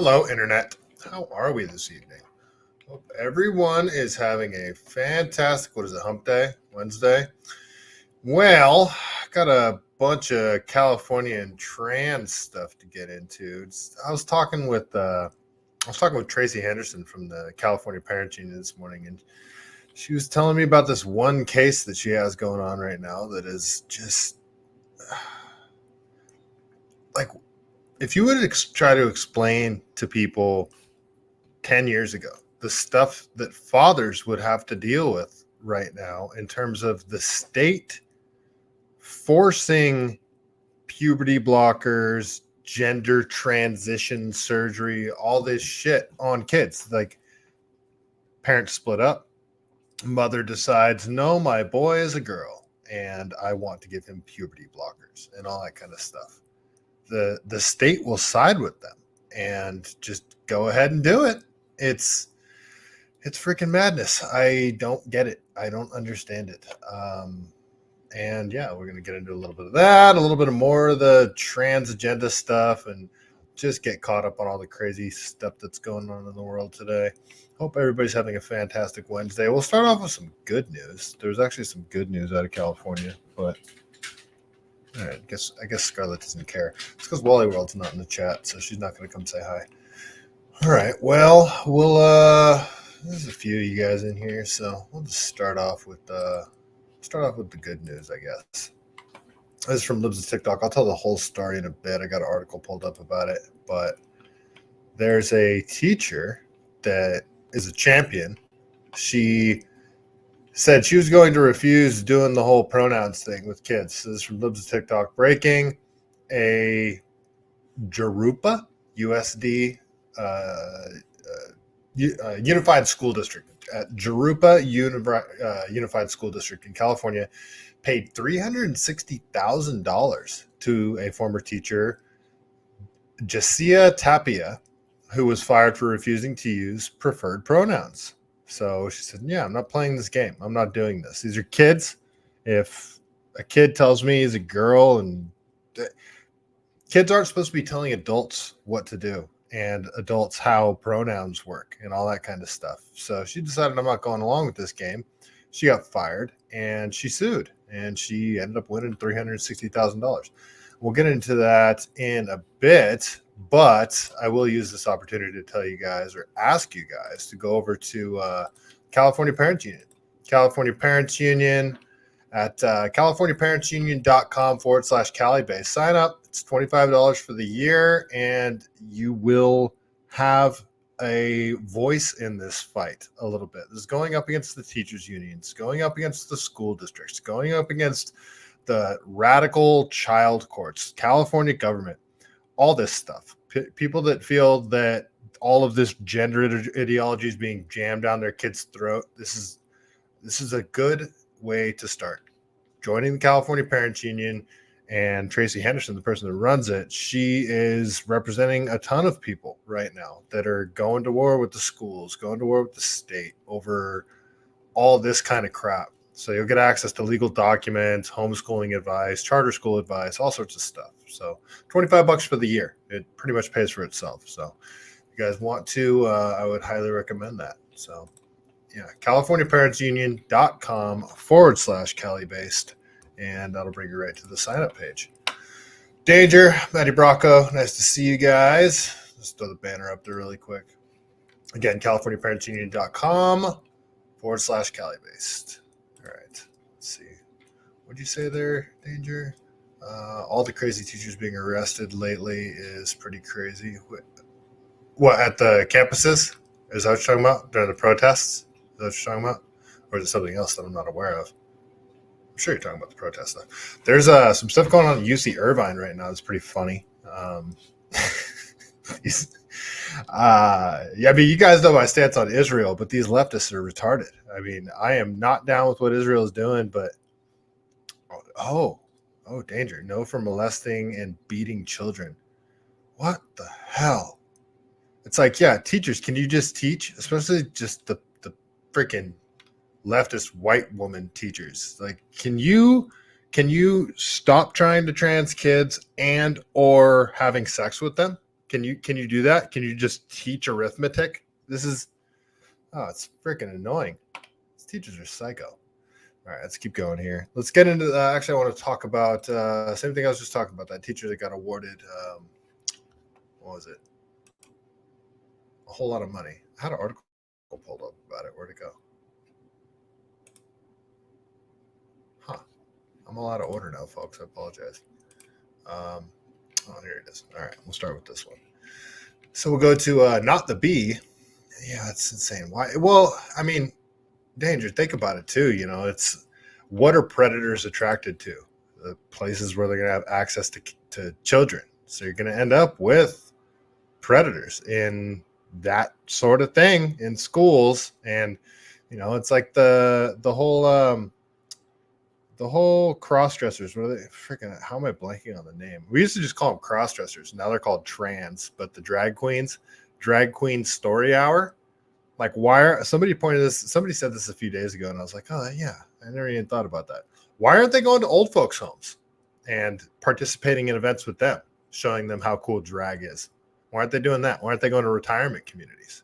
Hello, Internet. How are we this evening? Hope everyone is having a fantastic, hump day? Wednesday? Well, got a bunch of California and trans stuff to get into. I was talking with Tracy Henderson from the California Parents Union this morning, and she was telling me about this one case that she has going on right now that is just like, if you would try to explain to people 10 years ago the stuff that fathers would have to deal with right now in terms of the state forcing puberty blockers, gender transition surgery, all this shit on kids. Like, parents split up, mother decides, no, my boy is a girl and I want to give him puberty blockers and all that kind of stuff. The state will side with them and just go ahead and do it. It's freaking madness. I don't get it. I don't understand it. And yeah, we're going to get into a little bit of that, a little bit of more of the trans agenda stuff, and just get caught up on all the crazy stuff that's going on in the world today. Hope everybody's having a fantastic Wednesday. We'll start off with some good news. There's actually some good news out of California, but all right, I guess Scarlett doesn't care. It's because Wally World's not in the chat, so she's not going to come say hi. All right, well, there's a few of you guys in here, so we'll just start off with the good news, I guess. This is from Libs of TikTok. I'll tell the whole story in a bit. I got an article pulled up about it, but there's a teacher that is a champion. She said she was going to refuse doing the whole pronouns thing with kids. This is from Libs of TikTok. Breaking a Jurupa USD Unified School District at Jurupa Unified School District in California paid $360,000 to a former teacher, Jessia Tapia, who was fired for refusing to use preferred pronouns. So she said, yeah, I'm not playing this game. I'm not doing this. These are kids. If a kid tells me he's a girl, and kids aren't supposed to be telling adults what to do and adults how pronouns work and all that kind of stuff. So she decided, I'm not going along with this game. She got fired and she sued, and she ended up winning $360,000. We'll get into that in a bit, but I will use this opportunity to tell you guys, or ask you guys, to go over to California Parents Union. California Parents Union at californiaparentsunion.com/CaliBased. Sign up. It's $25 for the year, and you will have a voice in this fight a little bit. This is going up against the teachers' unions, going up against the school districts, going up against the radical child courts, California government, all this stuff. People that feel that all of this gender ideology is being jammed down their kids' throat. This is a good way to start. Joining the California Parents Union, and Tracy Henderson, the person that runs it, she is representing a ton of people right now that are going to war with the schools, going to war with the state over all this kind of crap. So you'll get access to legal documents, homeschooling advice, charter school advice, all sorts of stuff. So $25 for the year. It pretty much pays for itself. So if you guys want to, I would highly recommend that. So yeah, californiaparentsunion.com/CaliBased, and that'll bring you right to the sign up page. Danger, Matty Bracco, nice to see you guys. Let's throw the banner up there really quick. Again, californiaparentsunion.com/CaliBased. All right, let's see. What'd you say there, Danger? All the crazy teachers being arrested lately is pretty crazy. What, at the campuses? Is that what you're talking about? During the protests? Is that what you're talking about? Or is it something else that I'm not aware of? I'm sure you're talking about the protest stuff. There's some stuff going on at UC Irvine right now that's pretty funny. Yeah, I mean, you guys know my stance on Israel, but these leftists are retarded. I mean, I am not down with what Israel is doing, but danger. No for molesting and beating children. What the hell? It's like, yeah, teachers, can you just teach? Especially just the freaking leftist white woman teachers. Like, can you stop trying to trans kids and or having sex with them? Can you do that? Can you just teach arithmetic? It's freaking annoying. These teachers are psycho. All right, let's keep going here. Let's get into actually, I want to talk about same thing I was just talking about, that teacher that got awarded, what was it? A whole lot of money. I had an article pulled up about it. Where'd it go? I'm all out of order now, folks. I apologize. Here it is. All right, we'll start with this one. So we'll go to not the B. Yeah, that's insane. Why? Well, I mean, danger. Think about it too. You know, it's what are predators attracted to? The places where they're going to have access to children. So you're going to end up with predators in that sort of thing in schools. And, you know, it's like the whole cross-dressers. What are they freaking? How am I blanking on the name? We used to just call them cross-dressers. Now they're called trans, but the drag queen story hour. Like, why are somebody said this a few days ago, and I was like, oh yeah, I never even thought about that. Why aren't they going to old folks' homes and participating in events with them, showing them how cool drag is? Why aren't they doing that? Why aren't they going to retirement communities?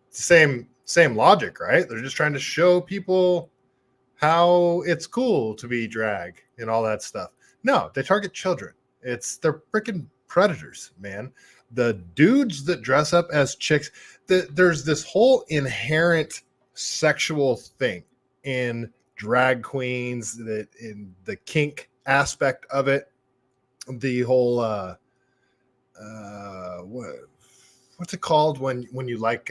It's the same logic, right? They're just trying to show people how it's cool to be drag and all that stuff. No, they target children. They're freaking predators, man. The dudes that dress up as chicks, there's this whole inherent sexual thing in drag queens, that in the kink aspect of it, the whole what's it called when you like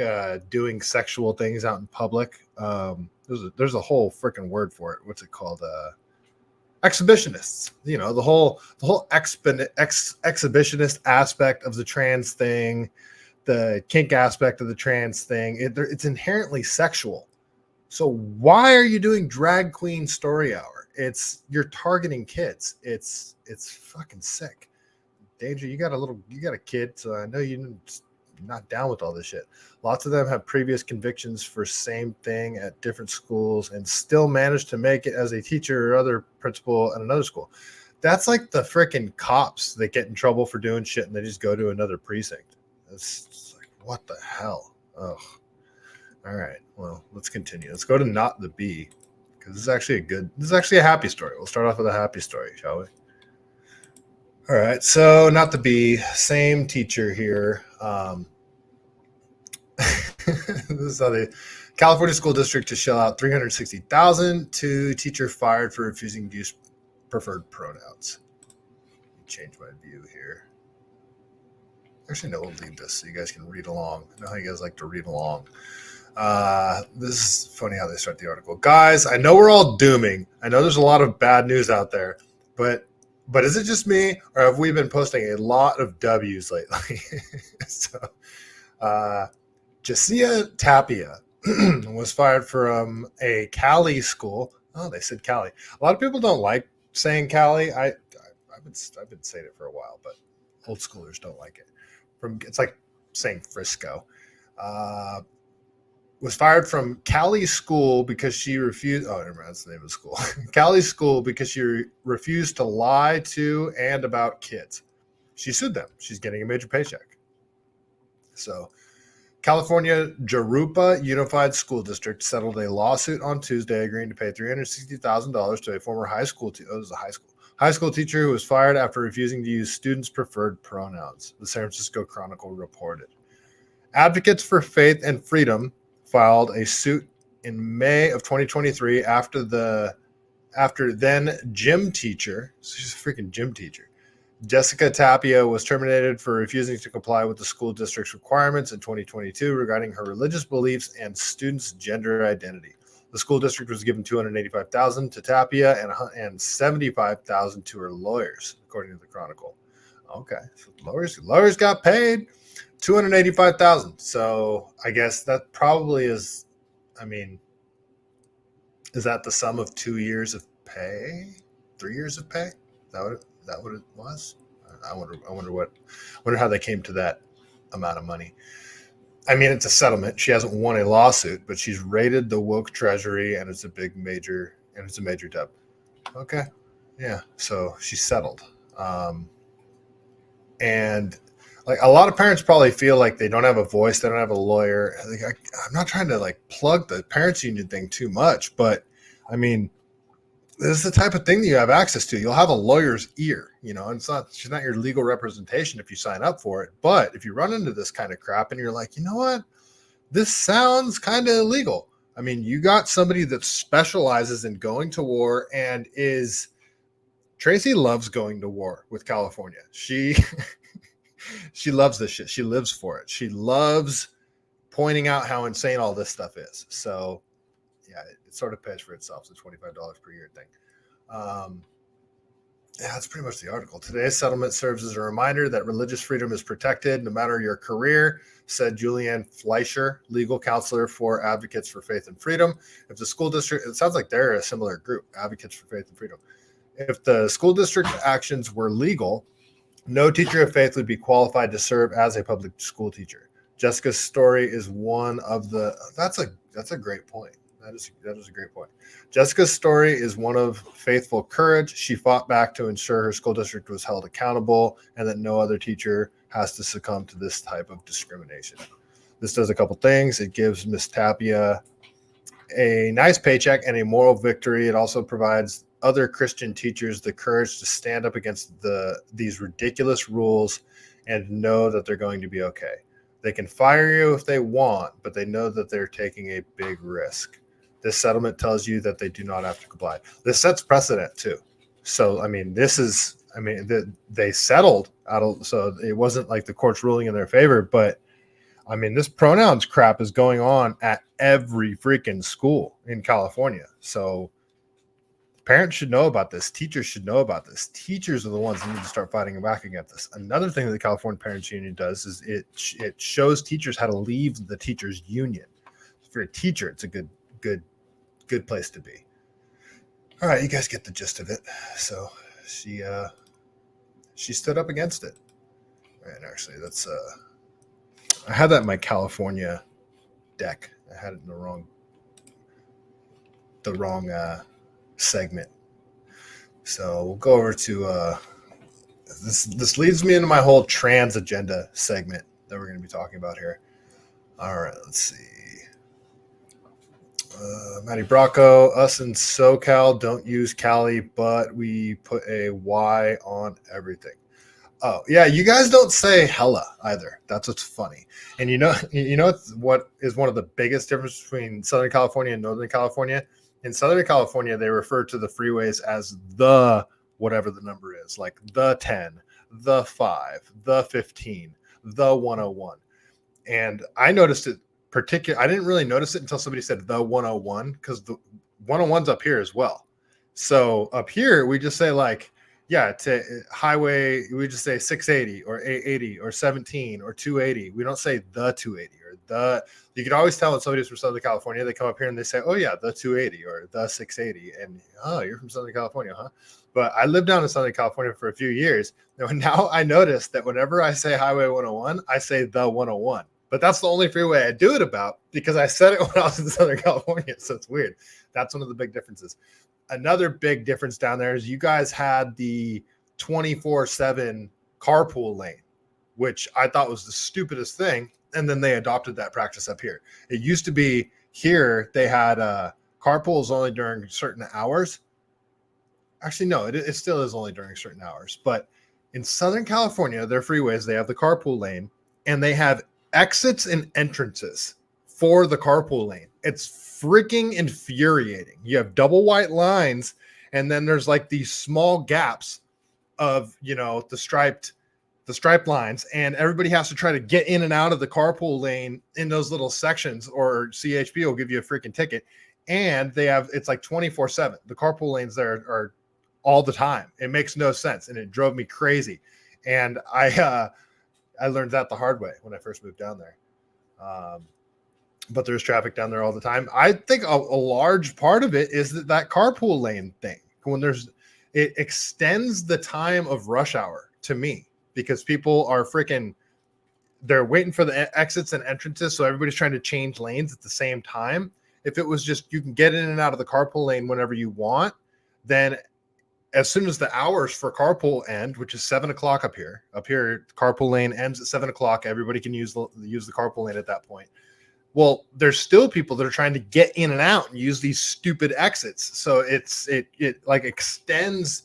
doing sexual things out in public? There's a whole freaking word for it. What's it called? Exhibitionists. You know, the whole exhibitionist aspect of the trans thing, the kink aspect of the trans thing. It's inherently sexual. So why are you doing drag queen story hour? You're targeting kids. It's fucking sick. Danger, you got a kid, so I know you're not down with all this shit. Lots of them have previous convictions for same thing at different schools and still managed to make it as a teacher or other principal at another school. That's like the freaking cops that get in trouble for doing shit and they just go to another precinct. It's like, what the hell? Ugh. All right, well, let's continue. Let's go to not the B, because this is actually a happy story. We'll start off with a happy story, shall we? All right, so not the B, same teacher here. This is how the California school district to shell out $360,000 to teacher fired for refusing to use preferred pronouns. Change my view here. Actually, no, we'll leave this so you guys can read along. I know how you guys like to read along. This is funny how they start the article. Guys, I know we're all dooming. I know there's a lot of bad news out there, but is it just me, or have we been posting a lot of W's lately? So, Jacia Tapia was fired from a Cali school. Oh, they said Cali. A lot of people don't like saying Cali. I've been saying it for a while, but old schoolers don't like it. It's like saying Frisco. Was fired from Cali school because she refused. Oh, never mind, that's the name of the school. Cali school because she refused to lie to and about kids. She sued them. She's getting a major paycheck. So, California Jurupa Unified School District settled a lawsuit on Tuesday, agreeing to pay $360,000 to a former high school teacher who was fired after refusing to use students' preferred pronouns. The San Francisco Chronicle reported. Advocates for Faith and Freedom filed a suit in May of 2023 after then gym teacher, so she's a freaking gym teacher, Jessica Tapia was terminated for refusing to comply with the school district's requirements in 2022 regarding her religious beliefs and students' gender identity. The school district was given $285,000 to Tapia and $75,000 to her lawyers, according to the Chronicle. Okay, so lawyers got paid $285,000. So I guess that probably is. I mean, is that the sum of 2 years of pay? 3 years of pay? Is that what it was? I wonder how they came to that amount of money. I mean, it's a settlement. She hasn't won a lawsuit, but she's raided the woke treasury, and it's a major dub. Okay, yeah. So she settled, and Like a lot of parents probably feel like they don't have a voice, they don't have a lawyer. Like I'm not trying to like plug the parents union thing too much, but I mean, this is the type of thing that you have access to. You'll have a lawyer's ear, you know, and she's not your legal representation if you sign up for it. But if you run into this kind of crap and you're like, you know what, this sounds kind of illegal. I mean, you got somebody that specializes in going to war and Tracy loves going to war with California. She loves this shit. She lives for it. She loves pointing out how insane all this stuff is. So yeah, it sort of pays for itself. It's a $25 per year thing. Yeah, that's pretty much the article. Today's settlement serves as a reminder that religious freedom is protected no matter your career, said Julianne Fleischer, legal counselor for Advocates for Faith and Freedom. If the school district, it sounds like they're a similar group, Advocates for Faith and Freedom. If the school district actions were legal, no teacher of faith would be qualified to serve as a public school teacher. Jessica's story is one of the, that's a great point. That is a great point. Jessica's story is one of faithful courage. She fought back to ensure her school district was held accountable and that no other teacher has to succumb to this type of discrimination. This does a couple things. It gives Miss Tapia a nice paycheck and a moral victory. It also provides other Christian teachers the courage to stand up against these ridiculous rules and know that they're going to be okay. They can fire you if they want, but they know that they're taking a big risk. This settlement tells you that they do not have to comply. This sets precedent too. So, I mean, they settled out of, so it wasn't like the court's ruling in their favor, but I mean, this pronouns crap is going on at every freaking school in California. So parents should know about this. Teachers should know about this. Teachers are the ones that need to start fighting back against this. Another thing that the California Parents Union does is it shows teachers how to leave the teachers union. For a teacher, it's a good place to be. All right, you guys get the gist of it. So she stood up against it. And actually, that's I had that in my California deck. I had it in the wrong segment. So we'll go over to this leads me into my whole trans agenda segment that we're going to be talking about here. All right, let's see. Matty Bracco, us in SoCal don't use Cali, but we put a Y on everything. Oh, yeah, you guys don't say hella either. That's what's funny. And you know what is one of the biggest differences between Southern California and Northern California? In Southern California, they refer to the freeways as the whatever the number is, like the 10, the 5, the 15, the 101. And I noticed it I didn't really notice it until somebody said the 101, because the 101's up here as well. So up here, we just say like, yeah, to highway, we just say 680 or 880 or 17 or 280. We don't say the 280 or the, you can always tell when somebody's from Southern California, they come up here and they say, oh yeah, the 280 or the 680. And oh, you're from Southern California, huh? But I lived down in Southern California for a few years. Now I notice that whenever I say Highway 101, I say the 101. But that's the only freeway I do it about because I said it when I was in Southern California. So it's weird. That's one of the big differences. Another big difference down there is you guys had the 24/7 carpool lane, which I thought was the stupidest thing. And then they adopted that practice up here. It used to be here, they had carpools only during certain hours. Actually, no, it still is only during certain hours. But in Southern California, their freeways, they have the carpool lane and they have exits and entrances for the carpool lane. It's freaking infuriating. You have double white lines, and then there's like these small gaps of, you know, the striped lines, and everybody has to try to get in and out of the carpool lane in those little sections, or CHP will give you a freaking ticket. And they have, it's like 24/7. The carpool lanes there are all the time. It makes no sense, and it drove me crazy. And I learned that the hard way when I first moved down there. But there's traffic down there all the time. I think a large part of it is that carpool lane thing. It extends the time of rush hour to me, because people are they're waiting for the exits and entrances. So everybody's trying to change lanes at the same time. If it was just, you can get in and out of the carpool lane whenever you want, then as soon as the hours for carpool end, which is 7 o'clock up here, carpool lane ends at 7 o'clock. Everybody can use the carpool lane at that point. Well, there's still people that are trying to get in and out and use these stupid exits. So it like extends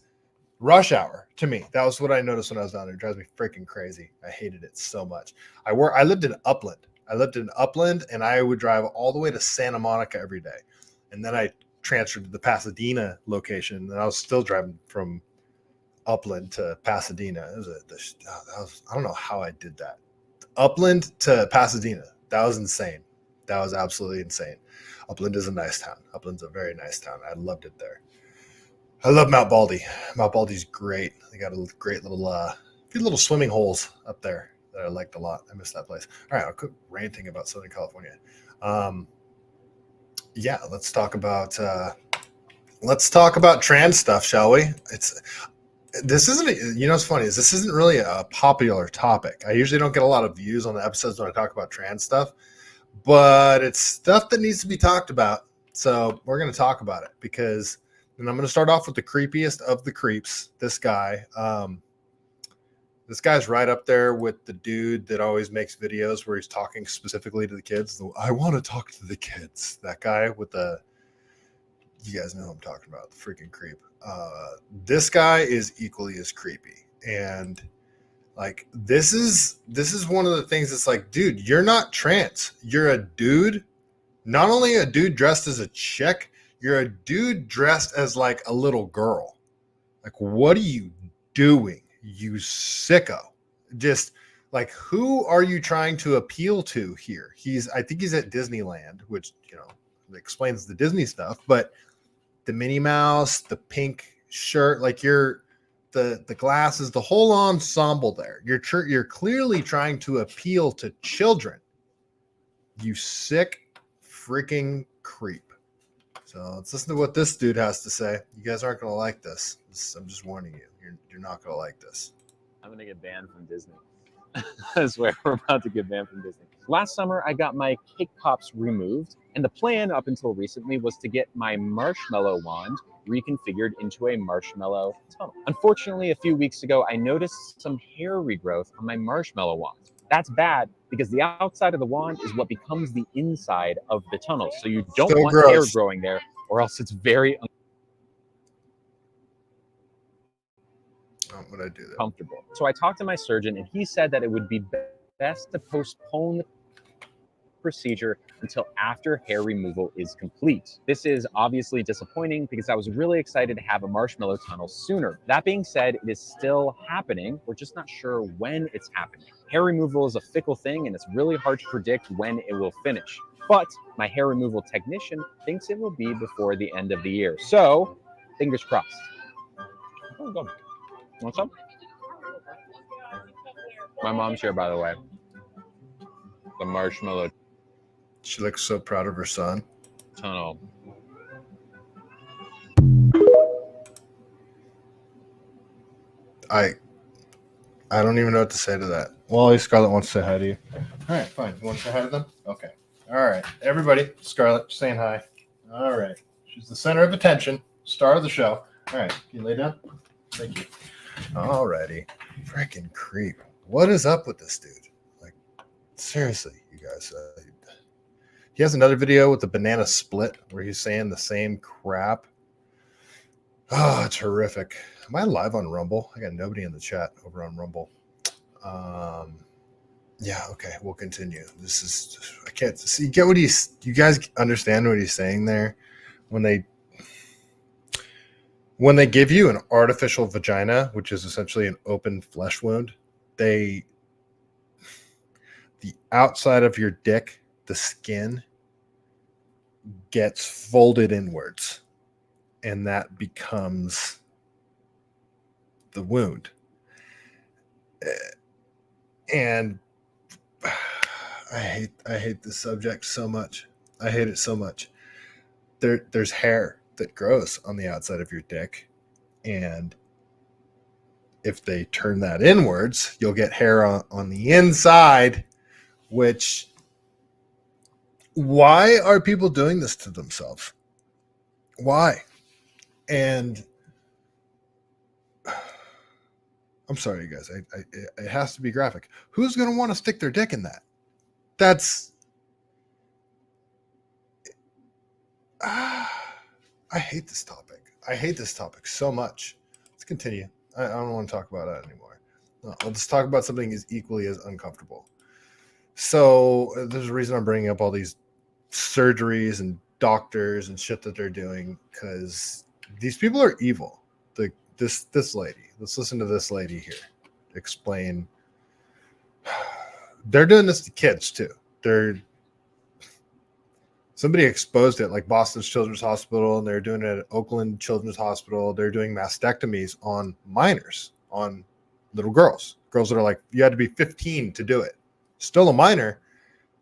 rush hour to me. That was what I noticed when I was down there. It drives me freaking crazy. I hated it so much. I lived in Upland. And I would drive all the way to Santa Monica every day. And then I transferred to the Pasadena location, and I was still driving from Upland to Pasadena. It was I don't know how I did that. Upland to Pasadena. That was insane. That was absolutely insane. Upland is a nice town. Upland's a very nice town. I loved it there. I love Mount Baldy. Mount Baldy's great. They got a great little swimming holes up there that I liked a lot. I miss that place. All right, I'll quit ranting about Southern California. Yeah, let's talk about trans stuff, shall we? It's funny is this isn't really a popular topic. I usually don't get a lot of views on the episodes when I talk about trans stuff, but it's stuff that needs to be talked about. So we're going to talk about it and I'm going to start off with the creepiest of the creeps. This guy, this guy's right up there with the dude that always makes videos where he's talking specifically to the kids. I want to talk to the kids. That guy with you guys know who I'm talking about, the freaking creep. This guy is equally as creepy. And like, this is one of the things that's like, dude, you're not trans. You're a dude. Not only a dude dressed as a chick, you're a dude dressed as like a little girl. Like, what are you doing? You sicko. Just like, who are you trying to appeal to here? I think he's at Disneyland, which, explains the Disney stuff, but the Minnie Mouse, the pink shirt, like the glasses, the whole ensemble there. You're clearly trying to appeal to children. You sick freaking creep. So let's listen to what this dude has to say. You guys aren't going to like this. I'm just warning you. You're not going to like this. I'm going to get banned from Disney. I swear, we're about to get banned from Disney. Last summer, I got my cake pops removed, and the plan up until recently was to get my marshmallow wand reconfigured into a marshmallow tunnel. Unfortunately, a few weeks ago, I noticed some hair regrowth on my marshmallow wand. That's bad because the outside of the wand is what becomes the inside of the tunnel. So you don't want hair growing there, or else it's very would I do that? Uncomfortable. So I talked to my surgeon, and he said that it would be best to postpone the procedure until after hair removal is complete. This is obviously disappointing because I was really excited to have a marshmallow tunnel sooner. That being said, it is still happening. We're just not sure when it's happening. Hair removal is a fickle thing, and it's really hard to predict when it will finish. But my hair removal technician thinks it will be before the end of the year. So, fingers crossed. Oh, go. Want some? My mom's here, by the way. The marshmallow. She looks so proud of her son. Tunnel. I don't even know what to say to that. Well, Scarlett wants to say hi to you. All right, fine. You want to say hi to them? Okay. All right. Everybody, Scarlett, saying hi. All right. She's the center of attention, star of the show. All right. Can you lay down? Thank you. All righty. Freaking creep. What is up with this dude? Like, seriously, you guys. He has another video with the banana split where he's saying the same crap. Oh, it's horrific. Am I live on Rumble? I got nobody in the chat over on Rumble. Yeah, okay, we'll continue. This is, I can't see. You guys understand what he's saying there? When they give you an artificial vagina, which is essentially an open flesh wound, the outside of your dick, the skin, gets folded inwards, and that becomes the wound. And I hate this subject so much. I hate it so much. There's hair that grows on the outside of your dick, and if they turn that inwards, you'll get hair on the inside. Which, why are people doing this to themselves? Why? And I'm sorry, you guys. It has to be graphic. Who's going to want to stick their dick in that? That's. I hate this topic. I hate this topic so much. Let's continue. I don't want to talk about that anymore. No, I'll just talk about something as equally as uncomfortable. So there's a reason I'm bringing up all these surgeries and doctors and shit that they're doing, because these people are evil. This lady. Let's listen to this lady here explain. They're doing this to kids too. Somebody exposed it, like Boston's Children's Hospital, and they're doing it at Oakland Children's Hospital. They're doing mastectomies on minors, on little girls that are like, you had to be 15 to do it. Still a minor.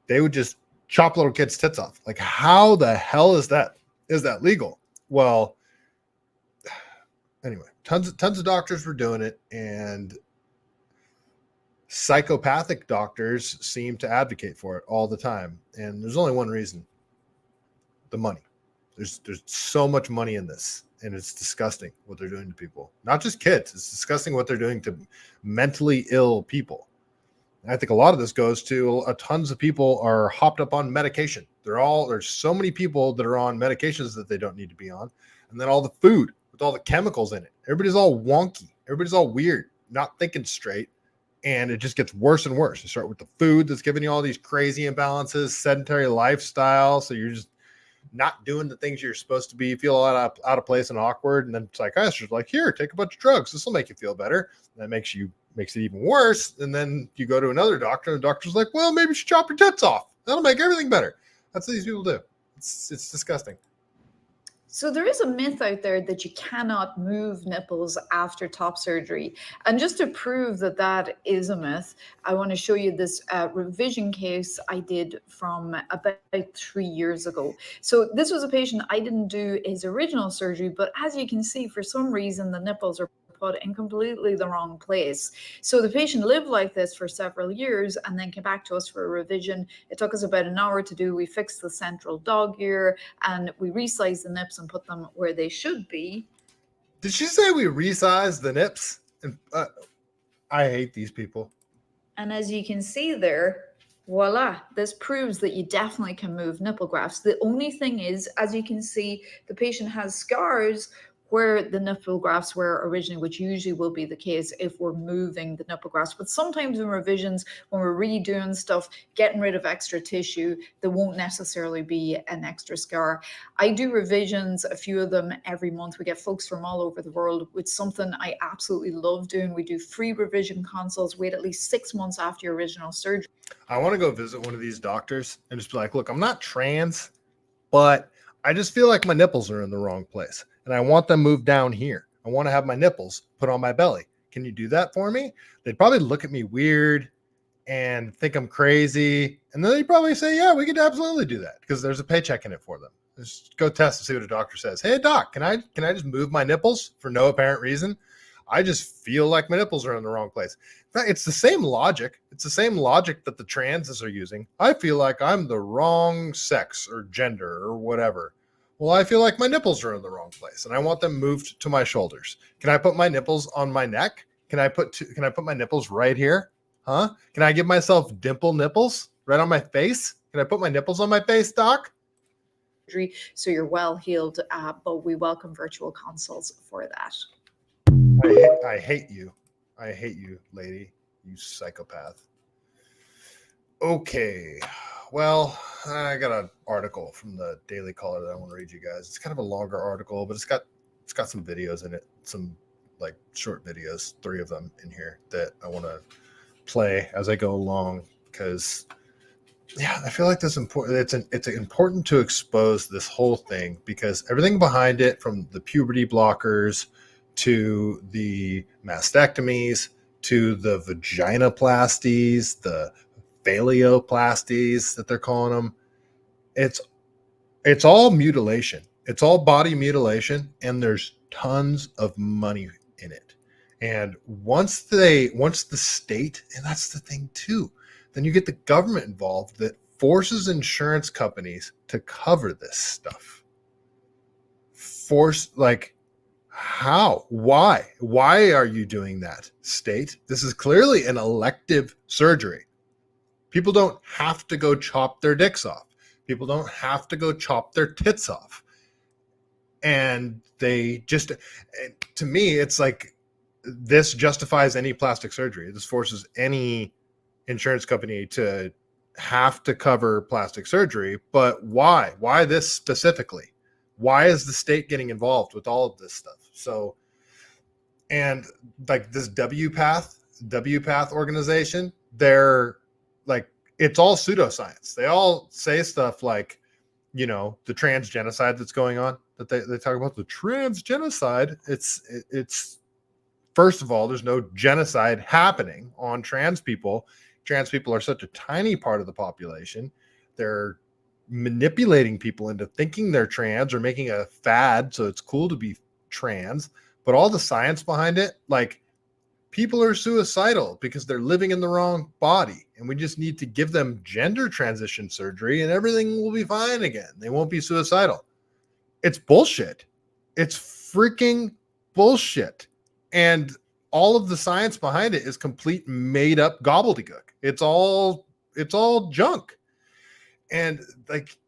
They would just chop little kids' tits off. Like, how the hell is that legal? Well, anyway, tons of doctors were doing it, and psychopathic doctors seem to advocate for it all the time. And there's only one reason: the money. There's so much money in this, and it's disgusting what they're doing to people. Not just kids. It's disgusting what they're doing to mentally ill people. And I think a lot of this goes to tons of people are hopped up on medication. There's so many people that are on medications that they don't need to be on. And then all the food with all the chemicals in it. Everybody's all wonky. Everybody's all weird, not thinking straight. And it just gets worse and worse. You start with the food that's giving you all these crazy imbalances, sedentary lifestyle. So you're just not doing the things you're supposed to be. You feel out of place and awkward. And then psychiatrists are like, here, take a bunch of drugs. This will make you feel better. And that makes it even worse. And then you go to another doctor, and the doctor's like, well, maybe you should chop your tits off. That'll make everything better. That's what these people do. It's disgusting. So there is a myth out there that you cannot move nipples after top surgery. And just to prove that that is a myth, I want to show you this revision case I did from about 3 years ago. So this was a patient, I didn't do his original surgery, but as you can see, for some reason, the nipples are put in completely the wrong place. So the patient lived like this for several years and then came back to us for a revision. It took us about an hour to do. We fixed the central dog ear and we resized the nips and put them where they should be. Did she say we resized the nips? And I hate these people. And as you can see there, voila, this proves that you definitely can move nipple grafts. The only thing is, as you can see, the patient has scars where the nipple grafts were originally, which usually will be the case if we're moving the nipple grafts. But sometimes in revisions, when we're redoing stuff, getting rid of extra tissue, there won't necessarily be an extra scar. I do revisions, a few of them every month. We get folks from all over the world. It's something I absolutely love doing. We do free revision consults, wait at least 6 months after your original surgery. I want to go visit one of these doctors and just be like, look, I'm not trans, but I just feel like my nipples are in the wrong place. And I want them moved down here. I want to have my nipples put on my belly. Can you do that for me? They'd probably look at me weird and think I'm crazy. And then they'd probably say, yeah, we could absolutely do that, because there's a paycheck in it for them. Just go test and see what a doctor says. Hey, doc, can I just move my nipples for no apparent reason? I just feel like my nipples are in the wrong place. In fact, it's the same logic. It's the same logic that the transes are using. I feel like I'm the wrong sex or gender or whatever. Well, I feel like my nipples are in the wrong place and I want them moved to my shoulders. Can I put my nipples on my neck? Can I put my nipples right here? Huh? Can I give myself dimple nipples right on my face? Can I put my nipples on my face, doc? So you're well healed, but we welcome virtual consults for that. I hate you. I hate you, lady. You psychopath. Okay. Well, I got an article from the Daily Caller that I want to read you guys. It's kind of a longer article, but it's got some videos in it, some like short videos, 3 of them in here that I want to play as I go along, because yeah, I feel like this important. It's important to expose this whole thing, because everything behind it, from the puberty blockers to the mastectomies to the vaginoplasties, the phalloplasties that they're calling them, it's all mutilation. It's all body mutilation, and there's tons of money in it. And once the state, and that's the thing too, then you get the government involved that forces insurance companies to cover this stuff. How? Why are you doing that, state? This is clearly an elective surgery. People don't have to go chop their dicks off. People don't have to go chop their tits off. And they just, to me, it's like this justifies any plastic surgery. This forces any insurance company to have to cover plastic surgery. But why? Why this specifically? Why is the state getting involved with all of this stuff? So, and like this WPATH organization, they're like, it's all pseudoscience. They all say stuff like, you know, the trans genocide that's going on, that they talk about the trans genocide. It's first of all, there's no genocide happening on trans people. Trans people are such a tiny part of the population. They're manipulating people into thinking they're trans or making a fad so it's cool to be trans. But all the science behind it, like, people are suicidal because they're living in the wrong body, and we just need to give them gender transition surgery and everything will be fine again. They won't be suicidal. It's bullshit. It's freaking bullshit. And all of the science behind it is complete made up gobbledygook. It's all junk. And like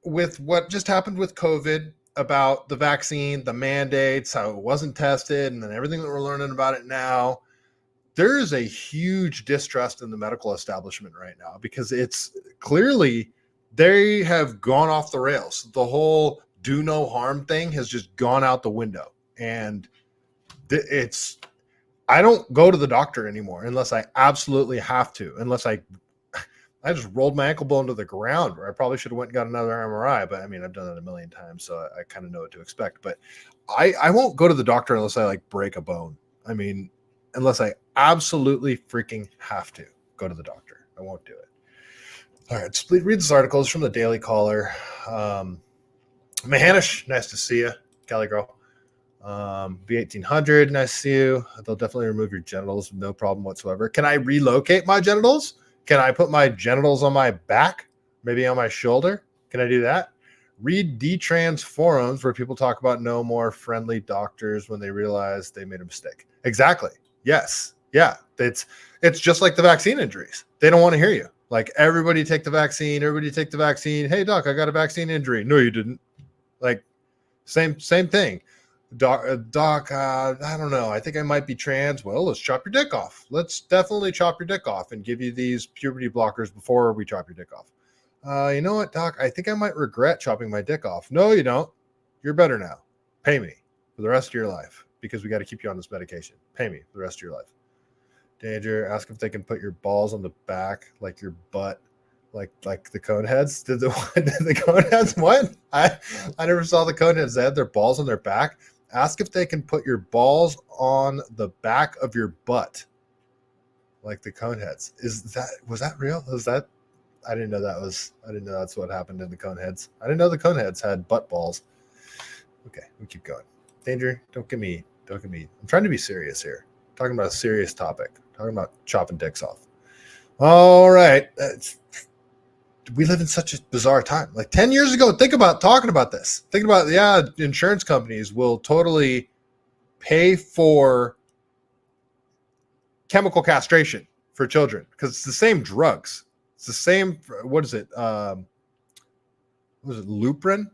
with what just happened with COVID, about the vaccine, the mandates, how it wasn't tested, and then everything that we're learning about it now, there is a huge distrust in the medical establishment right now, because it's clearly they have gone off the rails. The whole do no harm thing has just gone out the window. And I don't go to the doctor anymore unless I absolutely have to, unless I just rolled my ankle bone to the ground, where I probably should have went and got another MRI. But I mean, I've done that a million times, so I kind of know what to expect. But I won't go to the doctor unless I like break a bone. I mean, unless I absolutely freaking have to go to the doctor, I won't do it. All right, so read this article. It's from the Daily Caller. Mahanish, nice to see you. Kelly girl. B1800, nice to see you. They'll definitely remove your genitals, no problem whatsoever. Can I relocate my genitals? Can I put my genitals on my back? Maybe on my shoulder? Can I do that? Read D-trans forums where people talk about no more friendly doctors when they realize they made a mistake. Exactly. Yes. Yeah. It's just like the vaccine injuries. They don't want to hear you. Like, everybody take the vaccine. Everybody take the vaccine. Hey, doc, I got a vaccine injury. No, you didn't. Like, same thing. Doc, I don't know. I think I might be trans. Well, let's chop your dick off. Let's definitely chop your dick off and give you these puberty blockers before we chop your dick off. You know what, doc? I think I might regret chopping my dick off. No, you don't. You're better now. Pay me for the rest of your life, because we got to keep you on this medication. Pay me for the rest of your life. Danger. Ask if they can put your balls on the back, like your butt, like the cone heads. Did the cone heads what? I never saw the cone heads. They had their balls on their back. Ask if they can put your balls on the back of your butt, like the cone heads. Was that real? I didn't know that's what happened in the cone heads. I didn't know the cone heads had butt balls. Okay, we keep going. Danger, don't get me. I'm trying to be serious here. I'm talking about a serious topic. I'm talking about chopping dicks off. All right. We live in such a bizarre time. Like 10 years ago, think about talking about this. Think about, insurance companies will totally pay for chemical castration for children because it's the same drugs. It's the same, what is it? What was it, Luprin?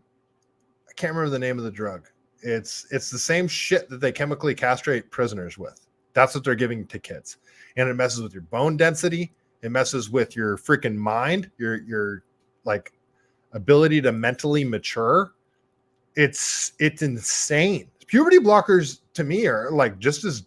I can't remember the name of the drug. It's the same shit that they chemically castrate prisoners with. That's what they're giving to kids. And it messes with your bone density. It messes with your freaking mind, your like ability to mentally mature. It's insane. Puberty blockers to me are like just as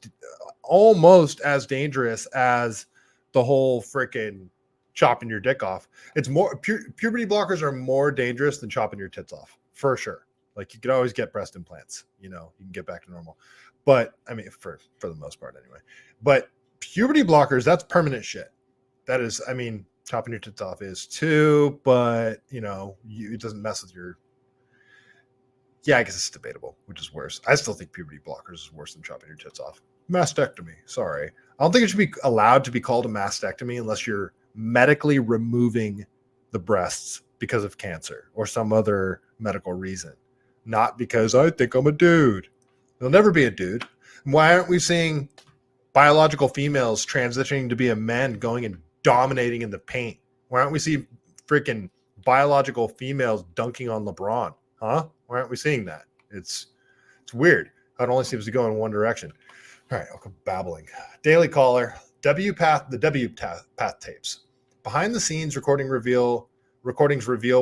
almost as dangerous as the whole freaking chopping your dick off. It's more puberty blockers are more dangerous than chopping your tits off for sure. Like, you could always get breast implants, you can get back to normal. But I mean, for the most part anyway. But puberty blockers, that's permanent shit. That is, I mean, chopping your tits off is too, but it doesn't mess with your. Yeah, I guess it's debatable, which is worse. I still think puberty blockers is worse than chopping your tits off. Mastectomy, sorry. I don't think it should be allowed to be called a mastectomy unless you're medically removing the breasts because of cancer or some other medical reason, not because I think I'm a dude. He'll never be a dude. Why aren't we seeing biological females transitioning to be a man going and dominating in the paint? Why aren't we seeing freaking biological females dunking on LeBron? Huh? Why aren't we seeing that? It's weird. It only seems to go in one direction. All right, I'll go babbling. Daily Caller, the W-Path tapes. Behind the scenes recordings reveal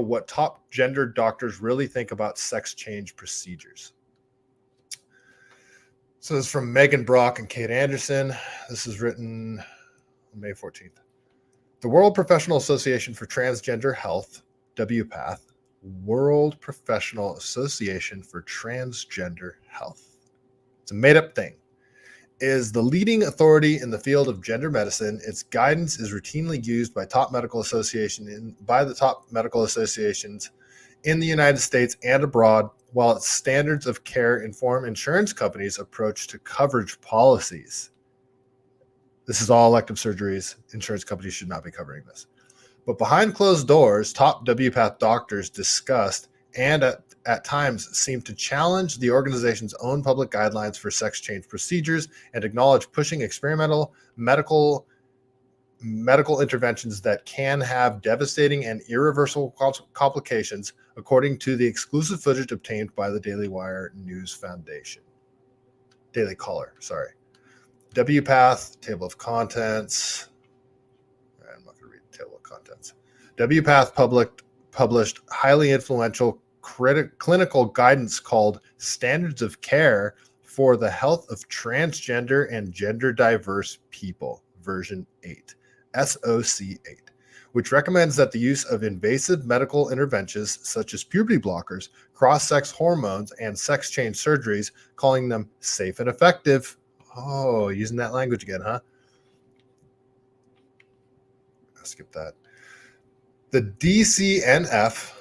what top gendered doctors really think about sex change procedures. So this is from Megan Brock and Kate Anderson. This is written on May 14th. The World Professional Association for Transgender Health, WPATH, World Professional Association for Transgender Health. It's a made-up thing. Is the leading authority in the field of gender medicine. Its guidance is routinely used by the top medical associations in the United States and abroad, while its standards of care inform insurance companies' approach to coverage policies. This is all elective surgeries. Insurance companies should not be covering this. But behind closed doors, top WPATH doctors discussed and at times seem to challenge the organization's own public guidelines for sex change procedures and acknowledge pushing experimental medical interventions that can have devastating and irreversible complications, according to the exclusive footage obtained by the Daily Caller, sorry. WPATH, table of contents. I'm not going to read the table of contents. WPATH published highly influential clinical guidance called Standards of Care for the Health of Transgender and Gender Diverse People, version 8, SOC 8, which recommends that the use of invasive medical interventions such as puberty blockers, cross-sex hormones, and sex change surgeries, calling them safe and effective. Oh, using that language again, huh? I'll skip that. The DCNF.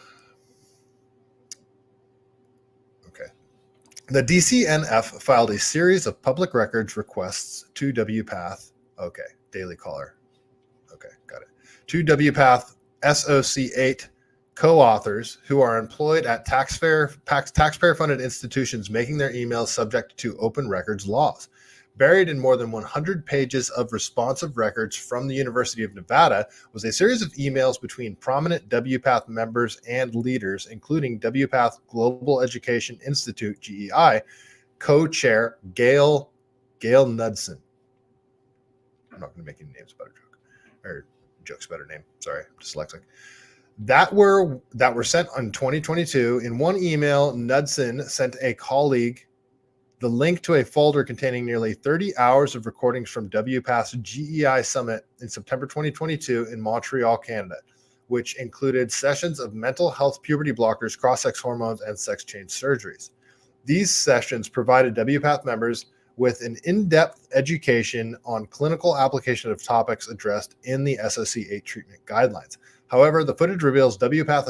The DCNF filed a series of public records requests to WPATH. Okay, Daily Caller. Okay, got it. To WPATH SOC 8 co-authors who are employed at taxpayer-funded institutions, making their emails subject to open records laws. Buried in more than 100 pages of responsive records from the University of Nevada was a series of emails between prominent WPATH members and leaders, including WPATH Global Education Institute, GEI, co-chair Gail Knudsen. I'm not going to make any names about a joke, or jokes about her name. Sorry, I'm dyslexic. That were sent in 2022. In one email, Knudsen sent a colleague the link to a folder containing nearly 30 hours of recordings from WPATH's GEI Summit in September 2022 in Montreal, Canada, which included sessions of mental health puberty blockers, cross-sex hormones, and sex change surgeries. These sessions provided WPATH members with an in-depth education on clinical application of topics addressed in the SOC 8 treatment guidelines. However, the footage reveals WPATH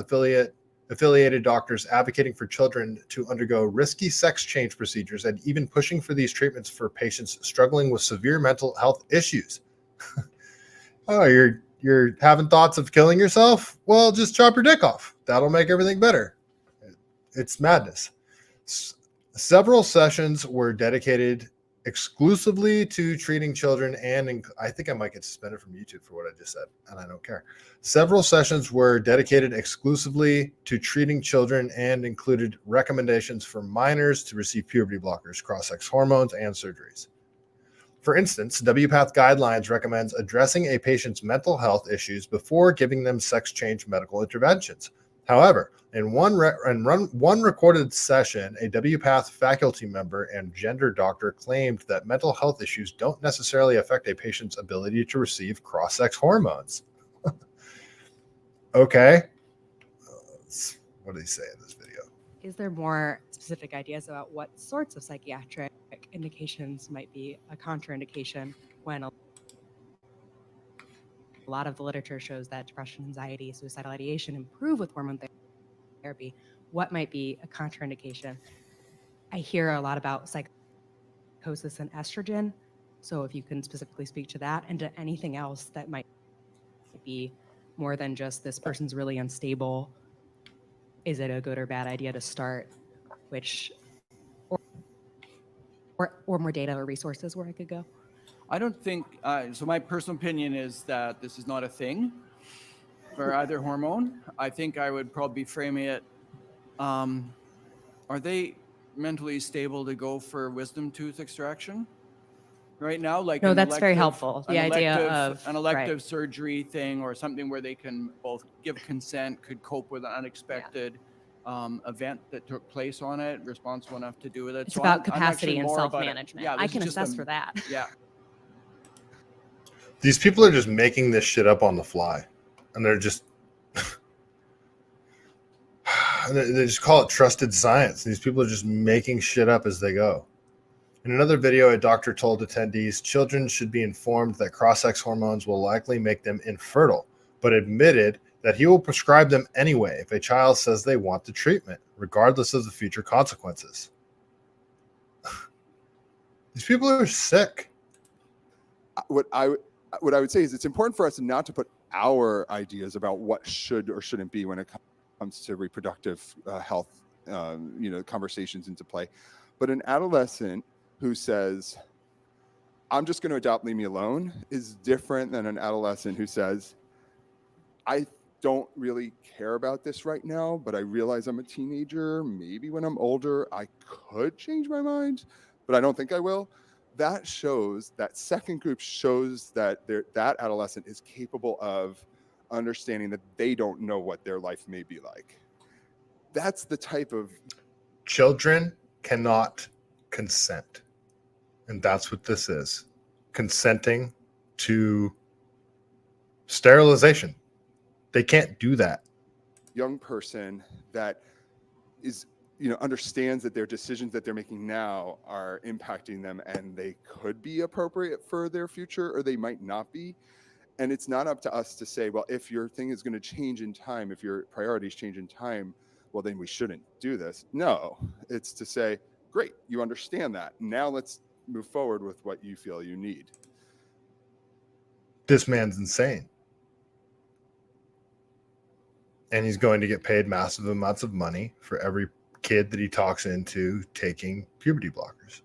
affiliated doctors advocating for children to undergo risky sex change procedures and even pushing for these treatments for patients struggling with severe mental health issues. Oh, you're having thoughts of killing yourself? Well, just chop your dick off. That'll make everything better. It's madness. Several sessions were dedicated exclusively to treating children, and I think I might get suspended from YouTube for what I just said, and I don't care. Several sessions were dedicated exclusively to treating children and included recommendations for minors to receive puberty blockers, cross-sex hormones, and surgeries. For instance, WPATH guidelines recommends addressing a patient's mental health issues before giving them sex change medical interventions. However, in one recorded session, a WPATH faculty member and gender doctor claimed that mental health issues don't necessarily affect a patient's ability to receive cross-sex hormones. Okay. What did he say in this video? Is there more specific ideas about what sorts of psychiatric indications might be a contraindication when a lot of the literature shows that depression, anxiety, suicidal ideation improve with hormone therapy? What might be a contraindication? I hear a lot about psychosis and estrogen. So if you can specifically speak to that and to anything else that might be more than just this person's really unstable. Is it a good or bad idea to start? Which or more data or resources where I could go? I don't think, so my personal opinion is that this is not a thing for either hormone. I think I would probably frame it, are they mentally stable to go for wisdom tooth extraction right now? Like No, that's very helpful. The idea of an elective surgery thing, or something where they can both give consent, could cope with an unexpected event that took place on it, responsible enough to do with it. It's So about I'm capacity actually and more about it. self-management. Yeah, I this can is just assess for that. Yeah. These people are just making this shit up on the fly, and they're just they just call it trusted science. These people are just making shit up as they go. In another video, a doctor told attendees children should be informed that cross-sex hormones will likely make them infertile, but admitted that he will prescribe them anyway if a child says they want the treatment, regardless of the future consequences. These people are sick. What I would say is it's important for us not to put our ideas about what should or shouldn't be when it comes to reproductive health, conversations into play. But an adolescent who says, I'm just going to adopt, leave me alone, is different than an adolescent who says, I don't really care about this right now, but I realize I'm a teenager. Maybe when I'm older, I could change my mind, but I don't think I will. That shows, that second group shows that that adolescent is capable of understanding that they don't know what their life may be like. That's the type of... Children cannot consent. And that's what this is. Consenting to sterilization. They can't do that. Young person that is, understands that their decisions that they're making now are impacting them, and they could be appropriate for their future, or they might not be. And it's not up to us to say, well, if your thing is going to change in time, if your priorities change in time, well, then we shouldn't do this. No, it's to say, great, you understand that. Now let's move forward with what you feel you need. This man's insane. And he's going to get paid massive amounts of money for every kid that he talks into taking puberty blockers.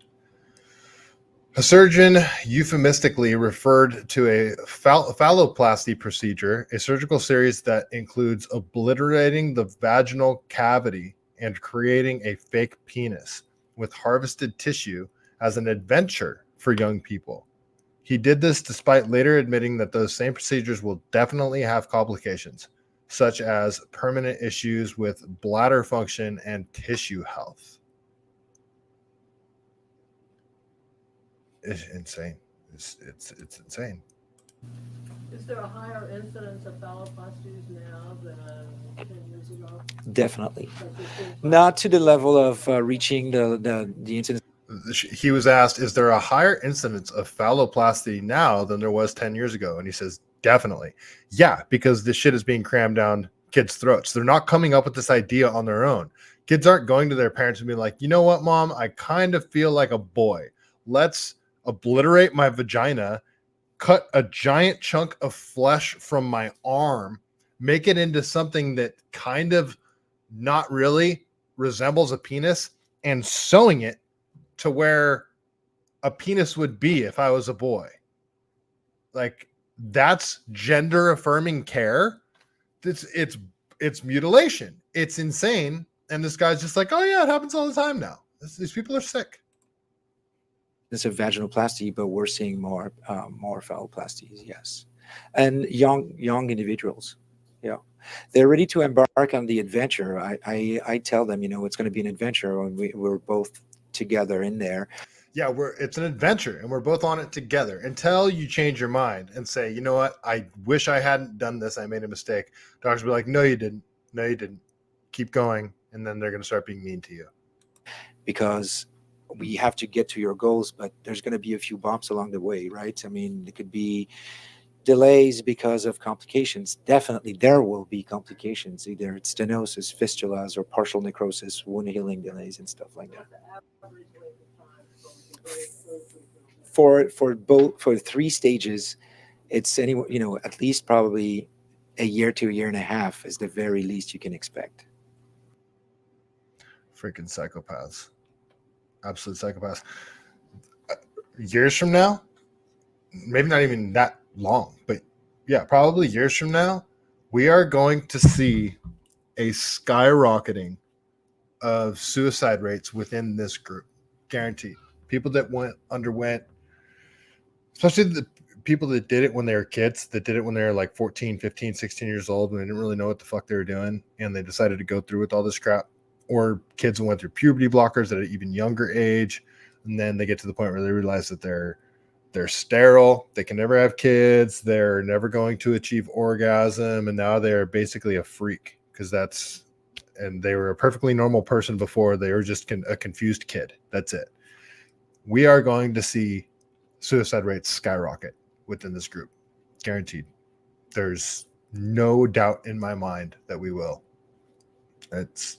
A surgeon euphemistically referred to a phalloplasty procedure, a surgical series that includes obliterating the vaginal cavity and creating a fake penis with harvested tissue, as an adventure for young people. He did this despite later admitting that those same procedures will definitely have complications, such as permanent issues with bladder function and tissue health. It's insane. It's insane. Is there a higher incidence of phalloplasties now than 10 years ago? Definitely. Not to the level of reaching the incidence. He was asked, is there a higher incidence of phalloplasty now than there was 10 years ago? And he says, definitely. Yeah, because this shit is being crammed down kids' throats. They're not coming up with this idea on their own. Kids aren't going to their parents and being like, you know what, Mom, I kind of feel like a boy. Let's obliterate my vagina, cut a giant chunk of flesh from my arm, make it into something that kind of not really resembles a penis, and sewing it to where a penis would be if I was a boy. Like, that's gender affirming care. It's mutilation. It's insane. And this guy's just like, oh yeah, it happens all the time now. These people are sick. It's a vaginoplasty, but we're seeing more phalloplasties, yes. And young individuals, they're ready to embark on the adventure. I tell them, it's going to be an adventure when we're both together in there. Yeah, it's an adventure, and we're both on it together until you change your mind and say, you know what, I wish I hadn't done this. I made a mistake. Doctors will be like, no, you didn't. No, you didn't. Keep going. And then they're going to start being mean to you. Because we have to get to your goals, but there's going to be a few bumps along the way, right? I mean, it could be delays because of complications. Definitely there will be complications. Either it's stenosis, fistulas, or partial necrosis, wound healing delays and stuff like that. For 3 stages, it's at least probably a year to a year and a half is the very least you can expect. Freaking psychopaths. Absolute psychopaths. years from now, maybe not even that long, but yeah, probably years from now, we are going to see a skyrocketing of suicide rates within this group. Guaranteed. People that underwent, especially the people that did it when they were kids, that did it when they were like 14, 15, 16 years old, and they didn't really know what the fuck they were doing, and they decided to go through with all this crap. Or kids who went through puberty blockers at an even younger age, and then they get to the point where they realize that they're sterile, they can never have kids, they're never going to achieve orgasm, and now they're basically a freak and they were a perfectly normal person before. They were just a confused kid. That's it. We are going to see suicide rates skyrocket within this group. Guaranteed. There's no doubt in my mind that we will. But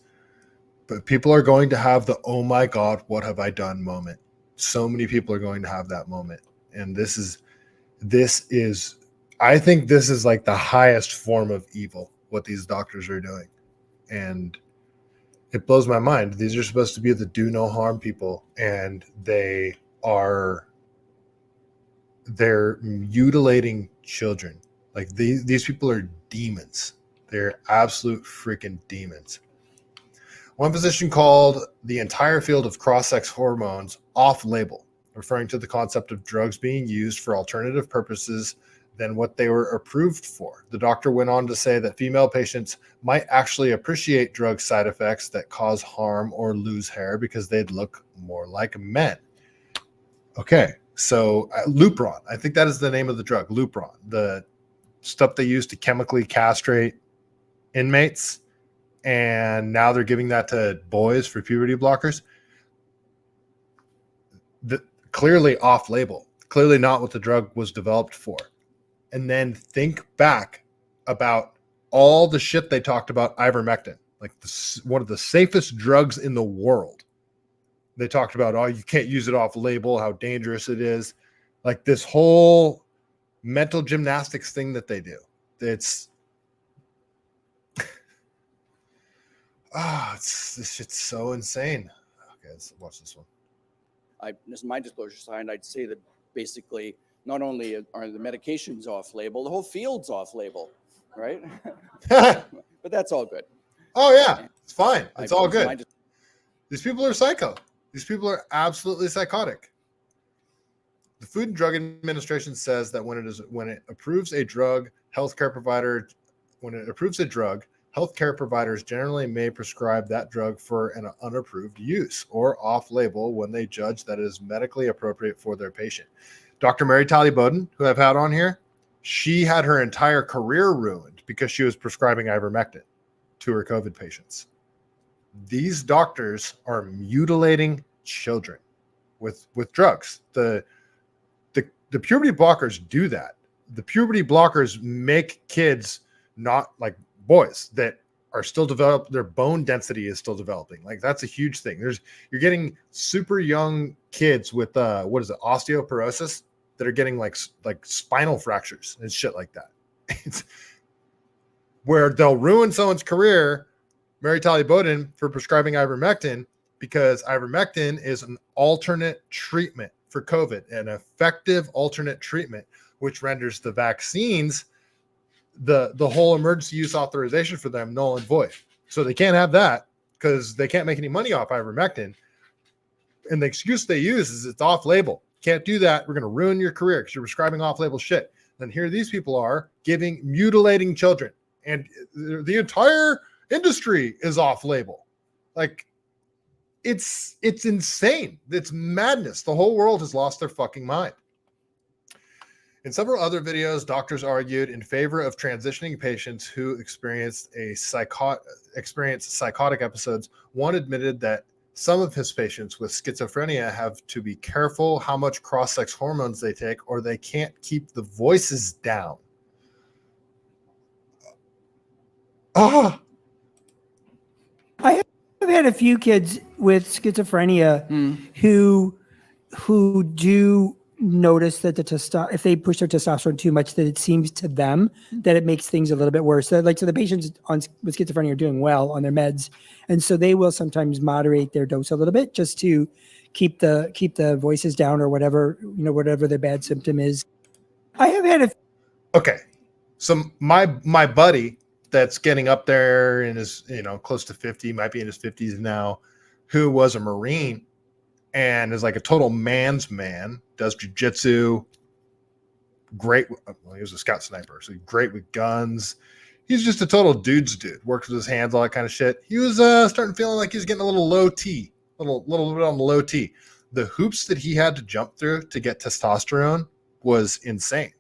people are going to have the, oh my God, what have I done moment. So many people are going to have that moment. And this is, I think this is like the highest form of evil, what these doctors are doing. And it blows my mind. These are supposed to be the do no harm people, and they're mutilating children. Like these people are demons. They're absolute freaking demons. One physician called the entire field of cross-sex hormones off-label, referring to the concept of drugs being used for alternative purposes than what they were approved for. The doctor went on to say that female patients might actually appreciate drug side effects that cause harm or lose hair because they'd look more like men. Okay, so Lupron, I think that is the name of the drug, Lupron, the stuff they use to chemically castrate inmates, and now they're giving that to boys for puberty blockers. Clearly off-label, clearly not what the drug was developed for. And then think back about all the shit they talked about ivermectin, like one of the safest drugs in the world. They talked about, oh, you can't use it off label, how dangerous it is. Like this whole mental gymnastics thing that they do. It's this shit's so insane. Okay, let's watch this one. This is my disclosure sign. I'd say that basically not only are the medications off label, the whole field's off label, right? But that's all good. Oh yeah, it's fine. It's all good. These people are psycho. These people are absolutely psychotic. The Food and Drug Administration says that when it approves a drug, healthcare providers generally may prescribe that drug for an unapproved use or off-label when they judge that it is medically appropriate for their patient. Dr. Mary Talley Bowden, who I've had on here, she had her entire career ruined because she was prescribing ivermectin to her COVID patients. These doctors are mutilating children with drugs. The puberty blockers do that. The puberty blockers make kids not like boys that are still developed. Their bone density is still developing. Like that's a huge thing. You're getting super young kids with osteoporosis that are getting like spinal fractures and shit like that. It's where they'll ruin someone's career, Mary Talley Bowden, for prescribing ivermectin, because ivermectin is an alternate treatment for COVID, an effective alternate treatment, which renders the vaccines, the whole emergency use authorization for them null and void. So they can't have that because they can't make any money off ivermectin. And the excuse they use is it's off label. Can't do that. We're going to ruin your career because you're prescribing off label shit. Then here these people are mutilating children, and the entire industry is off label. Like it's insane. It's madness. The whole world has lost their fucking mind. In several other videos, doctors argued in favor of transitioning patients who experienced psychotic episodes. One admitted that some of his patients with schizophrenia have to be careful how much cross-sex hormones they take, or they can't keep the voices down. I have had a few kids with schizophrenia who do notice that if they push their testosterone too much, that it seems to them that it makes things a little bit worse. So the patients with schizophrenia are doing well on their meds, and so they will sometimes moderate their dose a little bit just to keep the voices down or whatever their bad symptom is. I have had Okay, so my buddy that's getting up there in his close to 50, might be in his 50s now, who was a Marine and is like a total man's man, does jujitsu, great. Well, he was a scout sniper, so great with guns. He's just a total dude's dude. Works with his hands, all that kind of shit. He was starting feeling like he was getting a little low T, little bit on the low T. The hoops that he had to jump through to get testosterone was insane.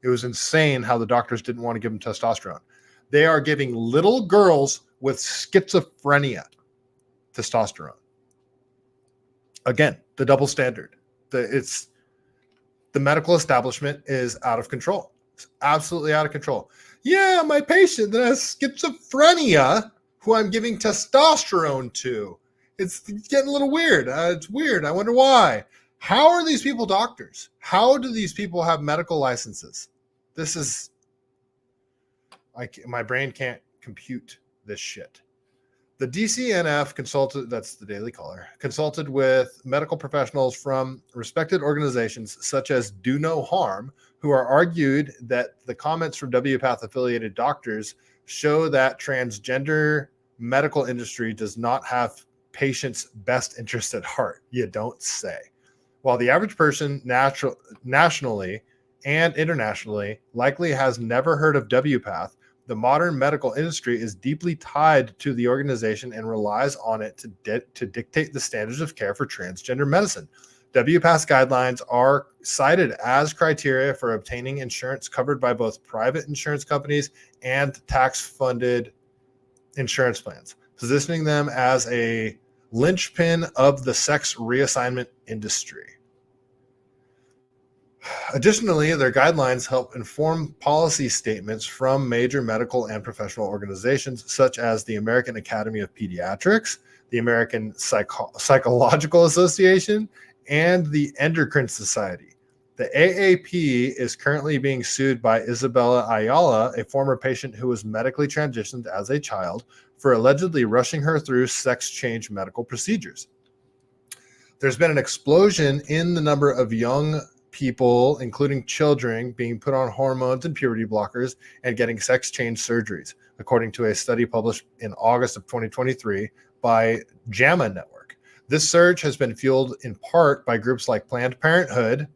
It was insane how the doctors didn't want to give him testosterone. They are giving little girls with schizophrenia testosterone. Again, the double standard. The medical establishment is out of control. It's absolutely out of control. Yeah, my patient that has schizophrenia, who I'm giving testosterone to. It's getting a little weird. It's weird. I wonder why. How are these people doctors? How do these people have medical licenses? This is my brain can't compute this shit. The DCNF consulted, that's the Daily Caller, consulted with medical professionals from respected organizations such as Do No Harm, who are argued that the comments from WPATH affiliated doctors show that transgender medical industry does not have patients' best interest at heart. You don't say. While the average person nationally and internationally likely has never heard of WPATH, the modern medical industry is deeply tied to the organization and relies on it to dictate the standards of care for transgender medicine. WPATH guidelines are cited as criteria for obtaining insurance covered by both private insurance companies and tax-funded insurance plans, positioning them as a linchpin of the sex reassignment industry. Additionally, their guidelines help inform policy statements from major medical and professional organizations such as the American Academy of Pediatrics, the American Psychological Association, and the Endocrine Society. The AAP is currently being sued by Isabella Ayala, a former patient who was medically transitioned as a child, for allegedly rushing her through sex change medical procedures. There's been an explosion in the number of young people, including children, being put on hormones and puberty blockers and getting sex change surgeries, according to a study published in August of 2023 by JAMA Network. This surge has been fueled in part by groups like Planned Parenthood,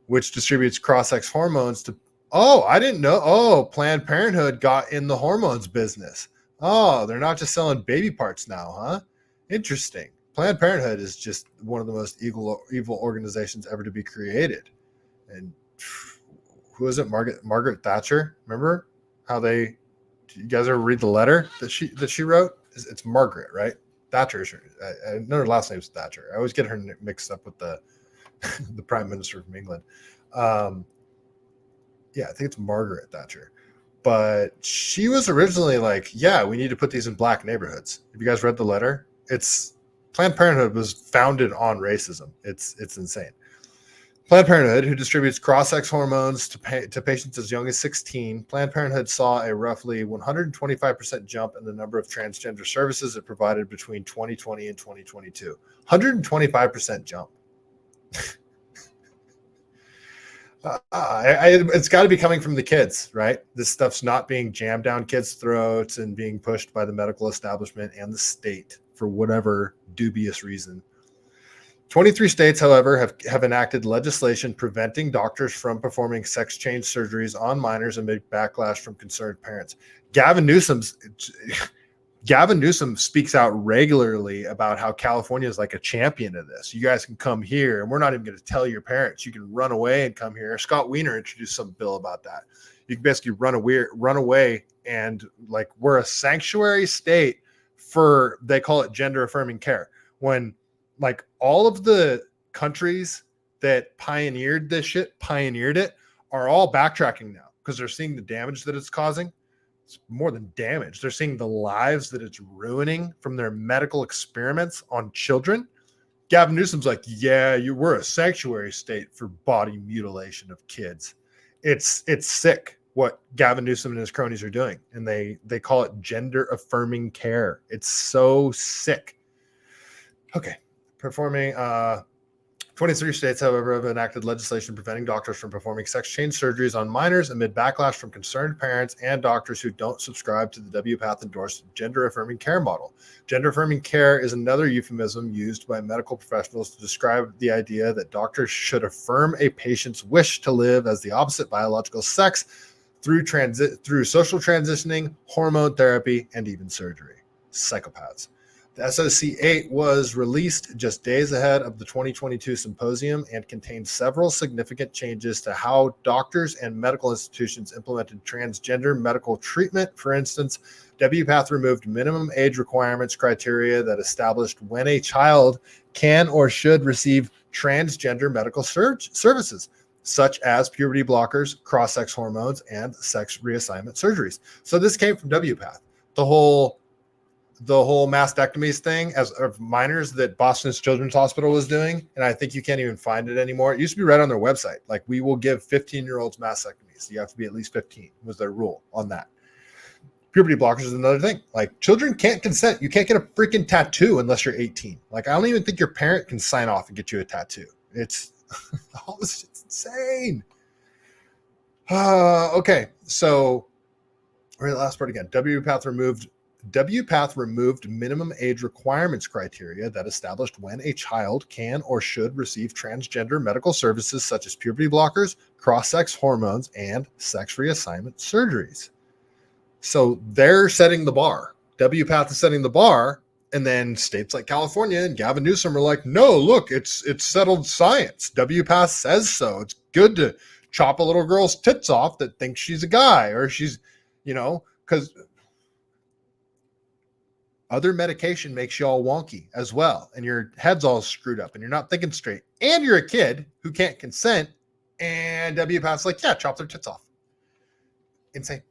which distributes cross-sex hormones to... Oh, I didn't know. Oh, Planned Parenthood got in the hormones business. Oh, they're not just selling baby parts now, huh? Interesting. Planned Parenthood is just one of the most evil organizations ever to be created. And who is it? Margaret Thatcher. Remember how you guys ever read the letter that she wrote? It's Margaret, right? Thatcher. I know her last name's Thatcher. I always get her mixed up with the the Prime Minister from England. Yeah, I think it's Margaret Thatcher. But she was originally like, yeah, we need to put these in black neighborhoods. Have you guys read the letter? Planned Parenthood was founded on racism. It's insane. Planned Parenthood, who distributes cross-sex hormones to patients as young as 16, Planned Parenthood saw a roughly 125% jump in the number of transgender services it provided between 2020 and 2022. 125% jump. It's got to be coming from the kids, right? This stuff's not being jammed down kids' throats and being pushed by the medical establishment and the state for whatever dubious reason. 23 states, however, have enacted legislation preventing doctors from performing sex change surgeries on minors amid backlash from concerned parents. Gavin Newsom speaks out regularly about how California is like a champion of this. You guys can come here, and we're not even going to tell your parents. You can run away and come here. Scott Wiener introduced some bill about that. You can basically run away, and like we're a sanctuary state for, they call it gender affirming care. When like all of the countries that pioneered it, are all backtracking now because they're seeing the damage that it's causing. It's more than damage. They're seeing the lives that it's ruining from their medical experiments on children. Gavin Newsom's like, yeah, we're a sanctuary state for body mutilation of kids. It's sick what Gavin Newsom and his cronies are doing. And they call it gender affirming care. It's so sick. Okay. Performing 23 states, however, have enacted legislation preventing doctors from performing sex change surgeries on minors amid backlash from concerned parents and doctors who don't subscribe to the WPATH endorsed gender affirming care model. Gender affirming care is another euphemism used by medical professionals to describe the idea that doctors should affirm a patient's wish to live as the opposite biological sex through social transitioning, hormone therapy, and even surgery. Psychopaths. The SOC 8 was released just days ahead of the 2022 symposium and contained several significant changes to how doctors and medical institutions implemented transgender medical treatment. For instance, WPATH removed minimum age requirements criteria that established when a child can or should receive transgender medical services, such as puberty blockers, cross-sex hormones, and sex reassignment surgeries. So this came from WPATH. The whole mastectomies thing as of minors that Boston's Children's Hospital was doing, and I think you can't even find it anymore. It used to be right on their website. Like, we will give 15-year-olds mastectomies. You have to be at least 15 was their rule on that. Puberty blockers is another thing. Like, children can't consent. You can't get a freaking tattoo unless you're 18. Like, I don't even think your parent can sign off and get you a tattoo. It's all this shit's insane. Okay, so read the last part again. WPATH removed minimum age requirements criteria that established when a child can or should receive transgender medical services such as puberty blockers, cross-sex hormones, and sex reassignment surgeries. So they're setting the bar. WPATH is setting the bar, and then states like California and Gavin Newsom are like, no, look, it's settled science. WPATH says so. It's good to chop a little girl's tits off that thinks she's a guy, or she's, because other medication makes you all wonky as well, and your head's all screwed up, and you're not thinking straight, and you're a kid who can't consent, and WPATH's like, yeah, chop their tits off. Insane.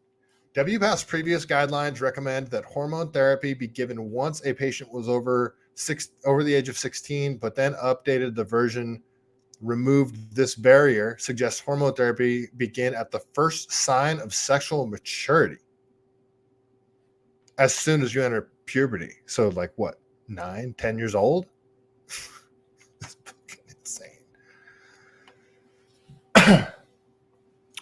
WPATH's previous guidelines recommend that hormone therapy be given once a patient was over the age of 16, but then updated the version, removed this barrier, suggests hormone therapy begin at the first sign of sexual maturity, as soon as you enter puberty. So like what, 9, 10 years old? It's fucking insane.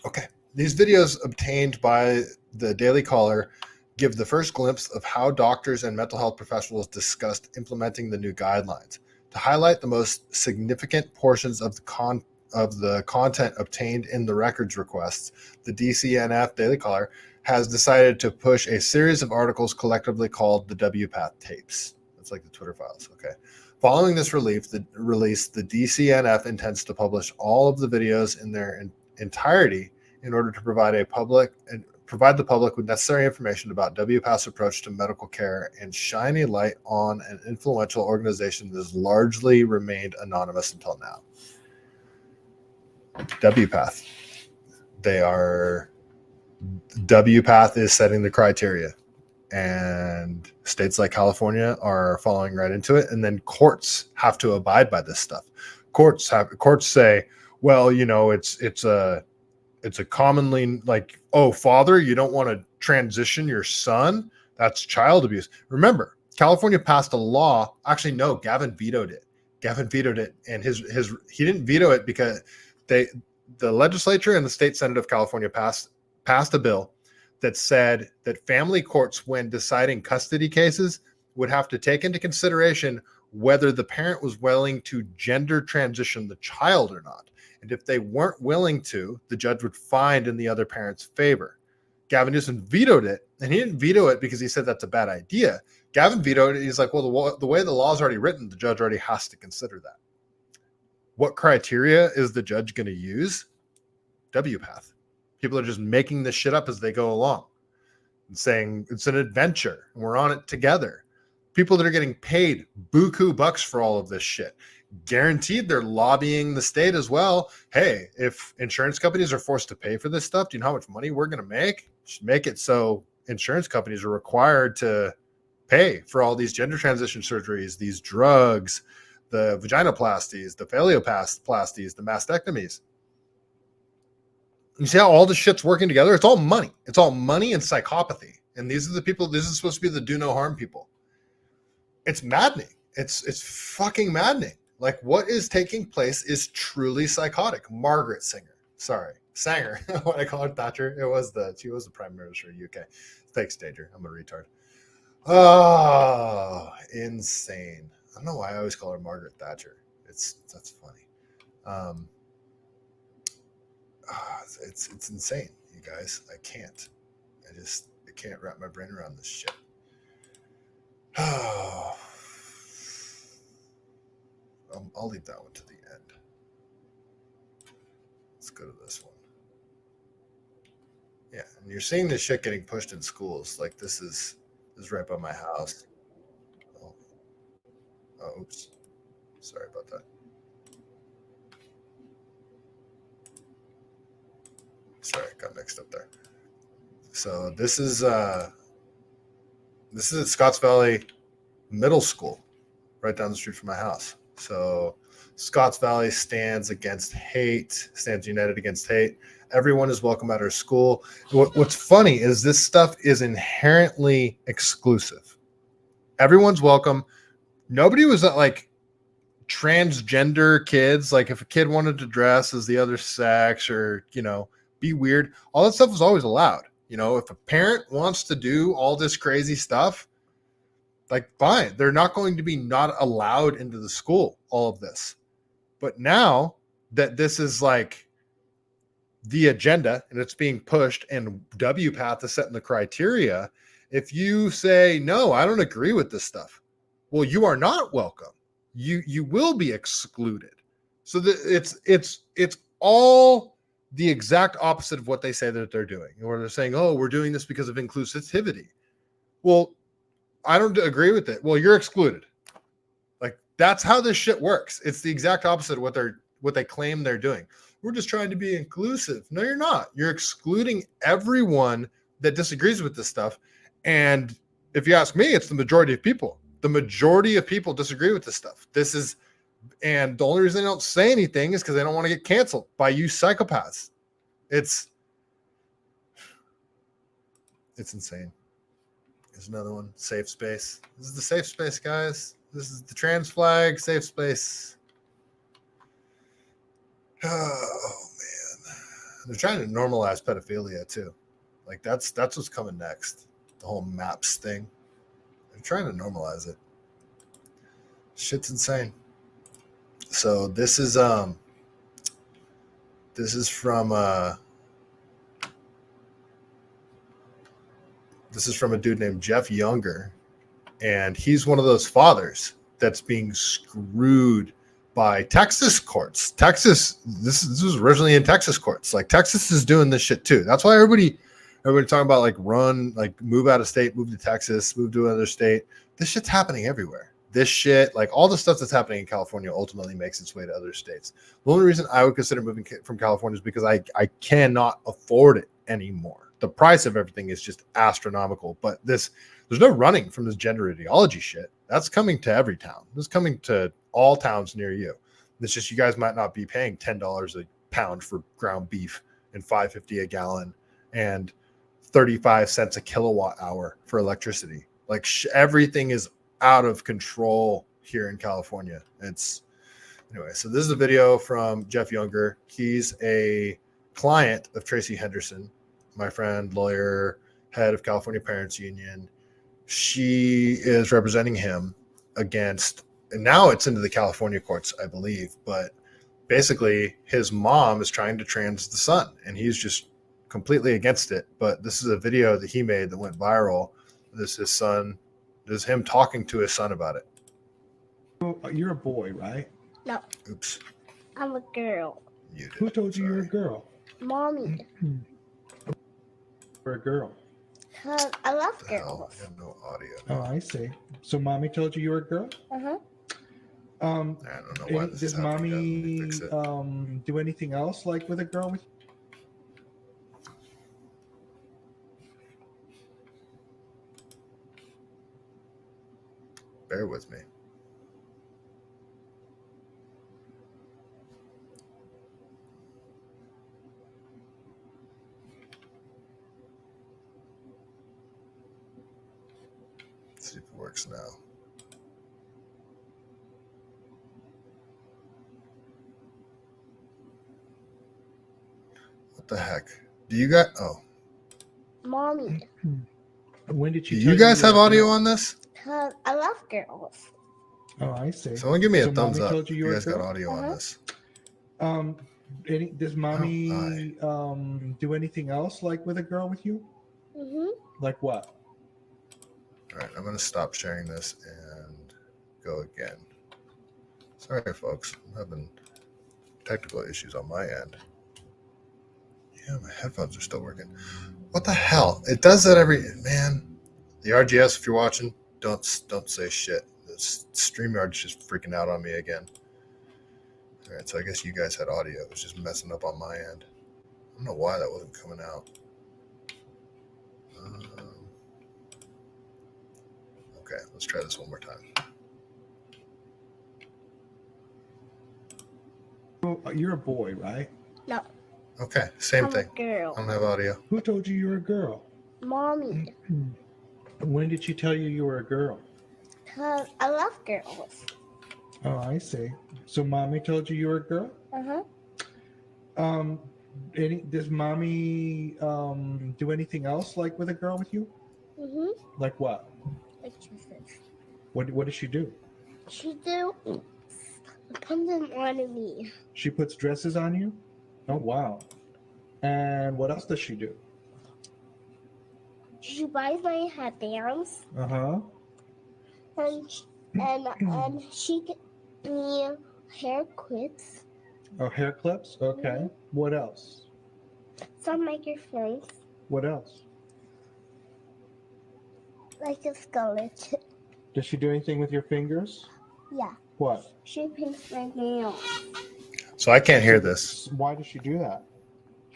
Okay. These videos obtained by the Daily Caller give the first glimpse of how doctors and mental health professionals discussed implementing the new guidelines. To highlight the most significant portions of the content obtained in the records requests, the DCNF Daily Caller has decided to push a series of articles collectively called the WPATH tapes. That's like the Twitter files. Okay. Following this release, the DCNF intends to publish all of the videos in their entirety in order to provide the public with necessary information about WPATH's approach to medical care and shine a light on an influential organization that has largely remained anonymous until now. WPATH. WPATH is setting the criteria, and states like California are following right into it. And then courts have to abide by this stuff. Courts say, well, it's a commonly like, oh, father, you don't want to transition your son. That's child abuse. Remember, California passed a law. Actually, no, Gavin vetoed it. And he didn't veto it because the legislature and the state Senate of California passed a bill that said that family courts, when deciding custody cases, would have to take into consideration whether the parent was willing to gender transition the child or not. And if they weren't willing to, the judge would find in the other parent's favor. Gavin Newsom vetoed it, and he didn't veto it because he said that's a bad idea. Gavin vetoed it. He's like, well, the way the law is already written, the judge already has to consider that. What criteria is the judge going to use? WPATH. People are just making this shit up as they go along and saying it's an adventure and we're on it together. People that are getting paid buku bucks for all of this shit. Guaranteed they're lobbying the state as well. Hey, if insurance companies are forced to pay for this stuff, do you know how much money we're going to make? Just make it so insurance companies are required to pay for all these gender transition surgeries, these drugs, the vaginoplasties, the phalloplasties, the mastectomies. You see how all this shit's working together? It's all money. It's all money and psychopathy. And these are the people, this is supposed to be the do no harm people. It's maddening. It's fucking maddening. Like, what is taking place is truly psychotic. Margaret Sanger. What I call her Thatcher. She was the Prime Minister of UK. Thanks, Danger. I'm a retard. Oh, insane. I don't know why I always call her Margaret Thatcher. That's funny. It's insane, you guys. I can't wrap my brain around this shit. Oh, I'll leave that one to the end. Let's go to this one. Yeah, and you're seeing this shit getting pushed in schools. Like, this is right by my house. Oh, oops. Sorry about that. Sorry, I got mixed up there. So this is at Scotts Valley Middle School, right down the street from my house. So Scotts Valley stands united against hate. Everyone is welcome at our school. What's funny is this stuff is inherently exclusive. Everyone's welcome. Nobody was like transgender kids. Like, if a kid wanted to dress as the other sex or, be weird, all that stuff was always allowed. If a parent wants to do all this crazy stuff, like, fine, they're not going to be not allowed into the school, all of this. But now that this is like the agenda and it's being pushed and WPATH is setting the criteria, if you say, no, I don't agree with this stuff, well, you are not welcome. You will be excluded. So it's all the exact opposite of what they say that they're doing. Or they're saying, oh, we're doing this because of inclusivity. Well, I don't agree with it. Well, you're excluded. Like, that's how this shit works. It's the exact opposite of what they claim they're doing. We're just trying to be inclusive. No, you're not. You're excluding everyone that disagrees with this stuff. And if you ask me, it's the majority of people. The majority of people disagree with this stuff. And the only reason they don't say anything is because they don't want to get canceled by you psychopaths. It's insane. There's another one. Safe space. This is the safe space, guys. This is the trans flag, safe space. Oh, man. They're trying to normalize pedophilia, too. Like, that's what's coming next. The whole MAPS thing. They're trying to normalize it. Shit's insane. So this is from a dude named Jeff Younger, and he's one of those fathers that's being screwed by Texas courts. This was originally in Texas courts. Like, Texas is doing this shit too. That's why everybody talking about move out of state, move to Texas, move to another state. This shit's happening everywhere. This shit, like all the stuff that's happening in California, ultimately makes its way to other states. The only reason I would consider moving from California is because I cannot afford it anymore. The price of everything is just astronomical. But there's no running from this gender ideology shit. That's coming to every town. This is coming to all towns near you. It's just you guys might not be paying $10 a pound for ground beef and $5.50 a gallon and 35 cents a kilowatt hour for electricity. Like, everything is out of control here in California. Anyway, so this is a video from Jeff Younger. He's a client of Tracy Henderson, my friend, lawyer, head of California Parents Union. She is representing him against, and now it's into the California courts, I believe, but basically his mom is trying to trans the son, and he's just completely against it. But this is a video that he made that went viral. This is him talking to his son about it. You're a boy, right? No, Oops. I'm a girl. Who told you you're a girl? Mommy. You're a girl. I love What the hell? girls. I have no audio. Oh, I see. So mommy told you you were a girl? Uh-huh. I don't know why this is Did happening. Let me mommy fix it. do anything else like with a girl? Bear with me. works now. What the heck? Do you got? Oh, Mommy, When did do she tell you guys you have were a audio girl? on this? cause I love girls. Oh, I see. Someone give me a So thumbs mommy up told you if you you were a guys got girl? audio on Uh-huh. this. Does mommy do anything else like with a girl with you? Like what? All right, I'm going to stop sharing this and go again. Sorry, folks. I'm having technical issues on my end. Yeah, my headphones are still working. What the hell? It does that every... Man, the RGS, if you're watching, don't say shit. This StreamYard's just freaking out on me again. All right, so I guess you guys had audio. It was just messing up on my end. I don't know why that wasn't coming out. Okay, let's try this one more time. You're a boy, right? No, Okay, same I'm thing. a girl. I don't have audio. Who told you you were a girl? Mommy, When did she tell you you were a girl? cause I love girls. Oh, I see. So mommy told you you were a girl? Does mommy do anything else like with a girl with you? Like what? What does she do? She do comes in on me. She puts dresses on you? Oh wow. And what else does she do? She buys my headbands Uh-huh. and she get me hair clips, Oh, hair clips? Okay. What else? some microphones, What else? like a skeleton. Does she do anything with your fingers? Yeah, What? she paints my nails. So I can't hear this. Why does she do that?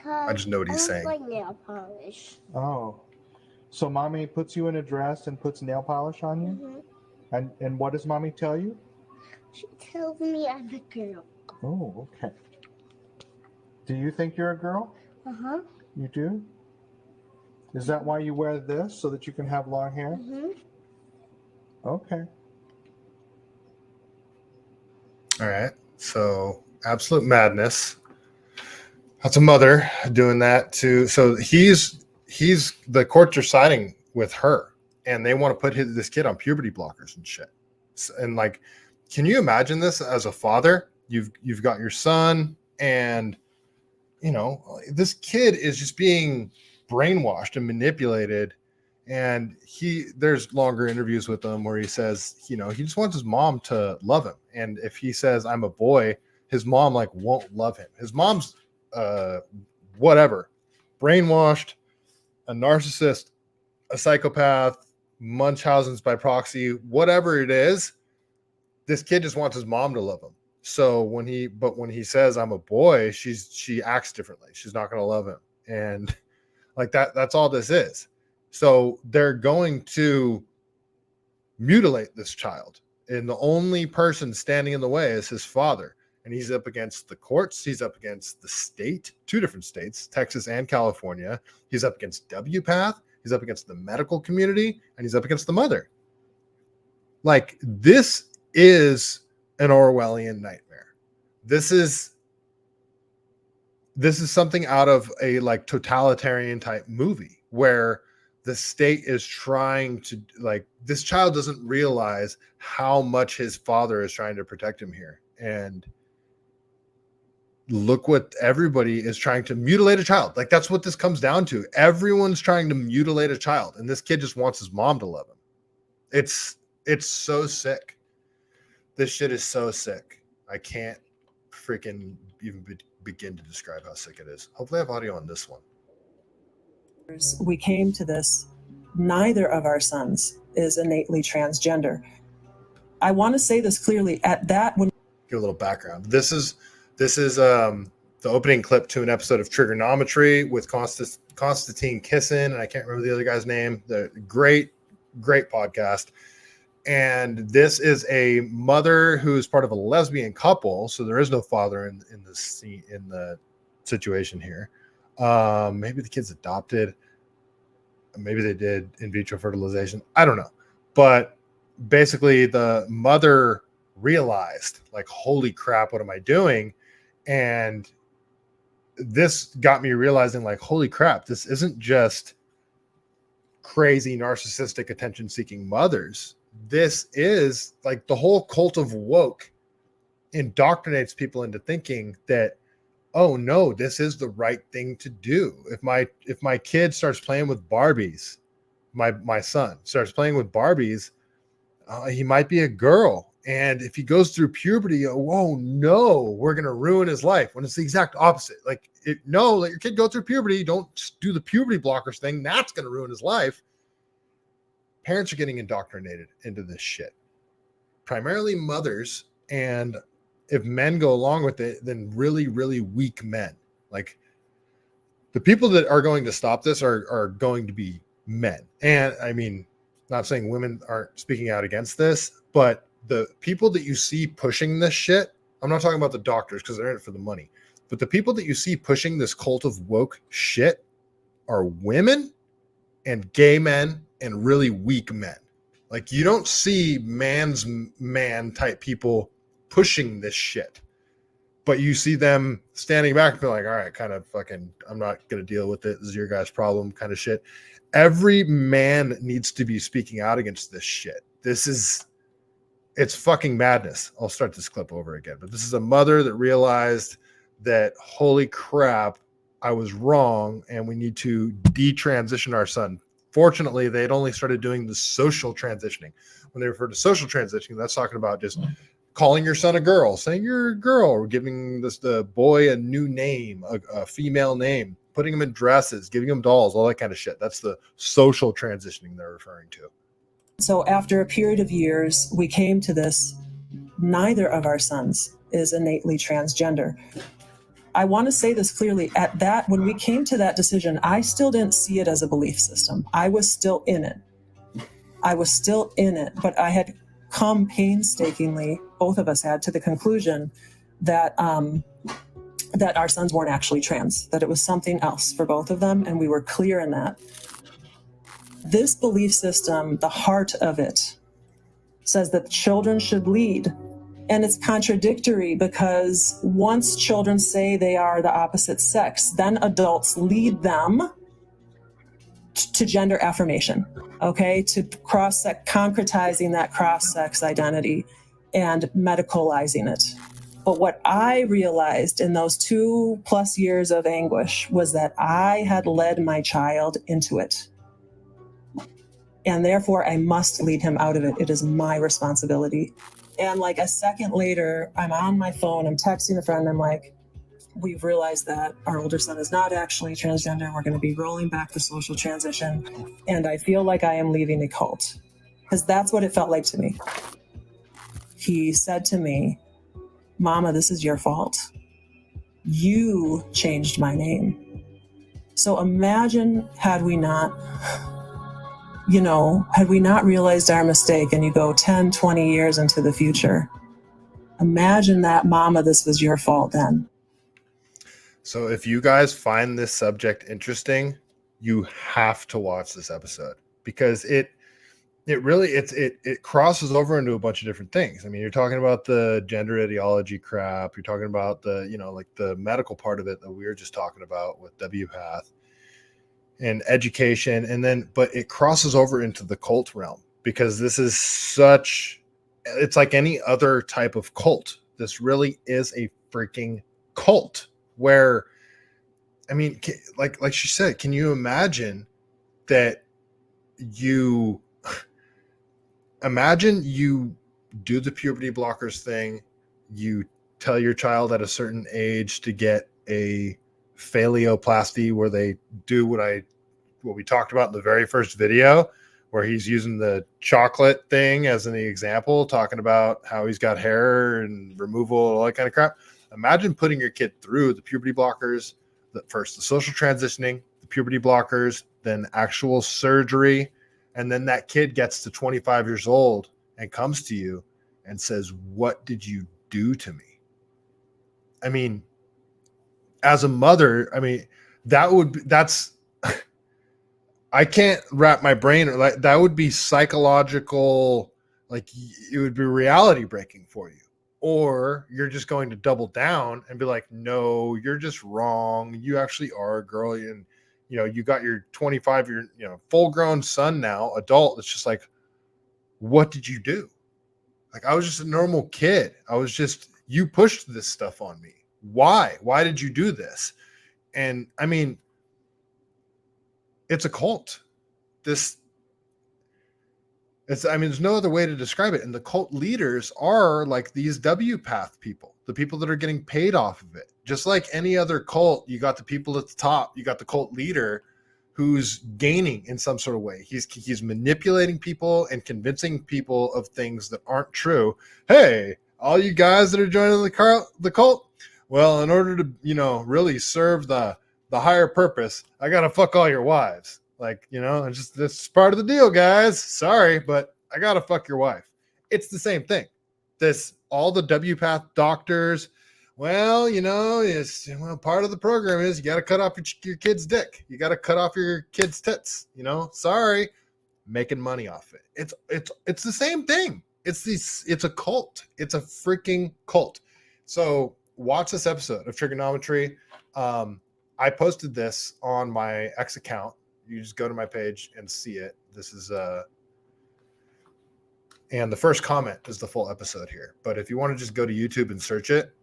I just know what he's saying. like nail polish. Oh. So mommy puts you in a dress and puts nail polish on you? And what does mommy tell you? She tells me I'm a girl. Oh, okay. Do you think you're a girl? You do? Is that why you wear this, so that you can have long hair? Okay. All right. So absolute madness. That's a mother doing that to. So he's the courts are siding with her, and they want to put this kid on puberty blockers and shit. And like, can you imagine this as a father? You've got your son, and you know this kid is just being brainwashed and manipulated. And there's longer interviews with him where he says, he just wants his mom to love him. And if he says I'm a boy, his mom like won't love him. His mom's whatever, brainwashed, a narcissist, a psychopath, Munchausen's by proxy, whatever it is. This kid just wants his mom to love him. So when he says I'm a boy, she acts differently. She's not going to love him. And like that's all this is. So they're going to mutilate this child. And the only person standing in the way is his father. And he's up against the courts. He's up against the state, 2 different states, Texas and California. He's up against WPATH. He's up against the medical community. And he's up against the mother. Like, this is an Orwellian nightmare. This is something out of a like totalitarian type movie where the state is trying to, like, this child doesn't realize how much his father is trying to protect him here. And look what everybody is trying to mutilate a child. Like, that's what this comes down to. Everyone's trying to mutilate a child. And this kid just wants his mom to love him. It's so sick. This shit is so sick. I can't freaking even begin to describe how sick it is. Hopefully I have audio on this one. We came to this, neither of our sons is innately transgender. I want to say this clearly at that when Give a little background. This is the opening clip to an episode of Trigonometry with Constantine Kissin, and I can't remember the other guy's name. The great podcast. And this is a mother who's part of a lesbian couple, so there is no father in the situation here. Maybe the kid's adopted. Maybe they did in vitro fertilization. I don't know. But basically the mother realized, like, holy crap, what am I doing? And this got me realizing, like, holy crap, this isn't just crazy narcissistic attention seeking mothers. This is like the whole cult of woke indoctrinates people into thinking that, oh no, this is the right thing to do. If my kid starts playing with Barbies, my son starts playing with Barbies, he might be a girl. And if he goes through puberty, oh no, we're going to ruin his life, when it's the exact opposite. Like, no, let your kid go through puberty. Don't do the puberty blockers thing. That's going to ruin his life. Parents are getting indoctrinated into this shit, primarily mothers. And if men go along with it, then really, really weak men. Like, the people that are going to stop this are going to be men. And I mean, not saying women aren't speaking out against this, but the people that you see pushing this shit, I'm not talking about the doctors because they're in it for the money, but the people that you see pushing this cult of woke shit are women and gay men and really weak men. Like, you don't see man's man type people pushing this shit, but you see them standing back and be like, all right, kind of fucking, I'm not going to deal with it. This is your guys' problem kind of shit. Every man needs to be speaking out against this shit. It's fucking madness. I'll start this clip over again, but this is a mother that realized that, holy crap, I was wrong, and we need to detransition our son. Fortunately, they had only started doing the social transitioning. When they refer to social transitioning, that's talking about just calling your son a girl, saying you're a girl, or giving the boy a new name, a female name, putting him in dresses, giving him dolls, all that kind of shit. That's the social transitioning they're referring to. So after a period of years, we came to this, neither of our sons is innately transgender. I want to say this clearly. When we came to that decision, I still didn't see it as a belief system. I was still in it. But I had come painstakingly, both of us had, to the conclusion that that our sons weren't actually trans, that it was something else for both of them, and we were clear in that. This belief system, the heart of it, says that children should lead. And it's contradictory, because once children say they are the opposite sex, then adults lead them to gender affirmation, okay? To concretizing that cross-sex identity and medicalizing it. But what I realized in those 2+ years of anguish was that I had led my child into it. And therefore, I must lead him out of it. It is my responsibility. And like a second later, I'm on my phone, I'm texting a friend, I'm like, we've realized that our older son is not actually transgender. We're going to be rolling back the social transition. And I feel like I am leaving a cult, because that's what it felt like to me. He said to me, Mama, this is your fault. You changed my name. So imagine had we not realized our mistake, and you go 10, 20 years into the future. Imagine that, Mama, this was your fault then. So if you guys find this subject interesting, you have to watch this episode, because it crosses over into a bunch of different things. I mean, you're talking about the gender ideology crap. You're talking about the, like the medical part of it that we were just talking about with WPATH. And education, but it crosses over into the cult realm, because this is it's like any other type of cult. This really is a freaking cult, where, I mean, like she said, can you imagine that you do the puberty blockers thing, you tell your child at a certain age to get a phalloplasty, where they do what we talked about in the very first video, where he's using the chocolate thing as an example, talking about how he's got hair and removal, all that kind of crap. Imagine putting your kid through the puberty blockers, the social transitioning, the puberty blockers, then actual surgery, and then that kid gets to 25 years old and comes to you and says, "What did you do to me?" I mean, as a mother, I mean, I can't wrap my brain, like, that would be psychological, like it would be reality breaking for you. Or you're just going to double down and be like, no, you're just wrong. You actually are a girl. And, you know, you got your 25-year, you know, full grown son now, adult. It's just like, what did you do? Like, I was just a normal kid. You pushed this stuff on me. Why? Why did you do this? And I mean, it's a cult. There's no other way to describe it. And the cult leaders are like these W path people, the people that are getting paid off of it. Just like any other cult, you got the people at the top, you got the cult leader who's gaining in some sort of way. He's manipulating people and convincing people of things that aren't true. Hey, all you guys that are joining the cult, well, in order to, you know, really serve the higher purpose, I got to fuck all your wives. Like, you know, it's part of the deal, guys. Sorry, but I got to fuck your wife. It's the same thing. All the W-Path doctors, well, you know, part of the program is you got to cut off your kid's dick. You got to cut off your kid's tits, you know, sorry, making money off it. It's the same thing. It's a cult. It's a freaking cult. So watch this episode of Trigonometry. I posted this on my X account. You just go to my page and see it. This is and the first comment is the full episode here. But if you want to just go to YouTube and search it,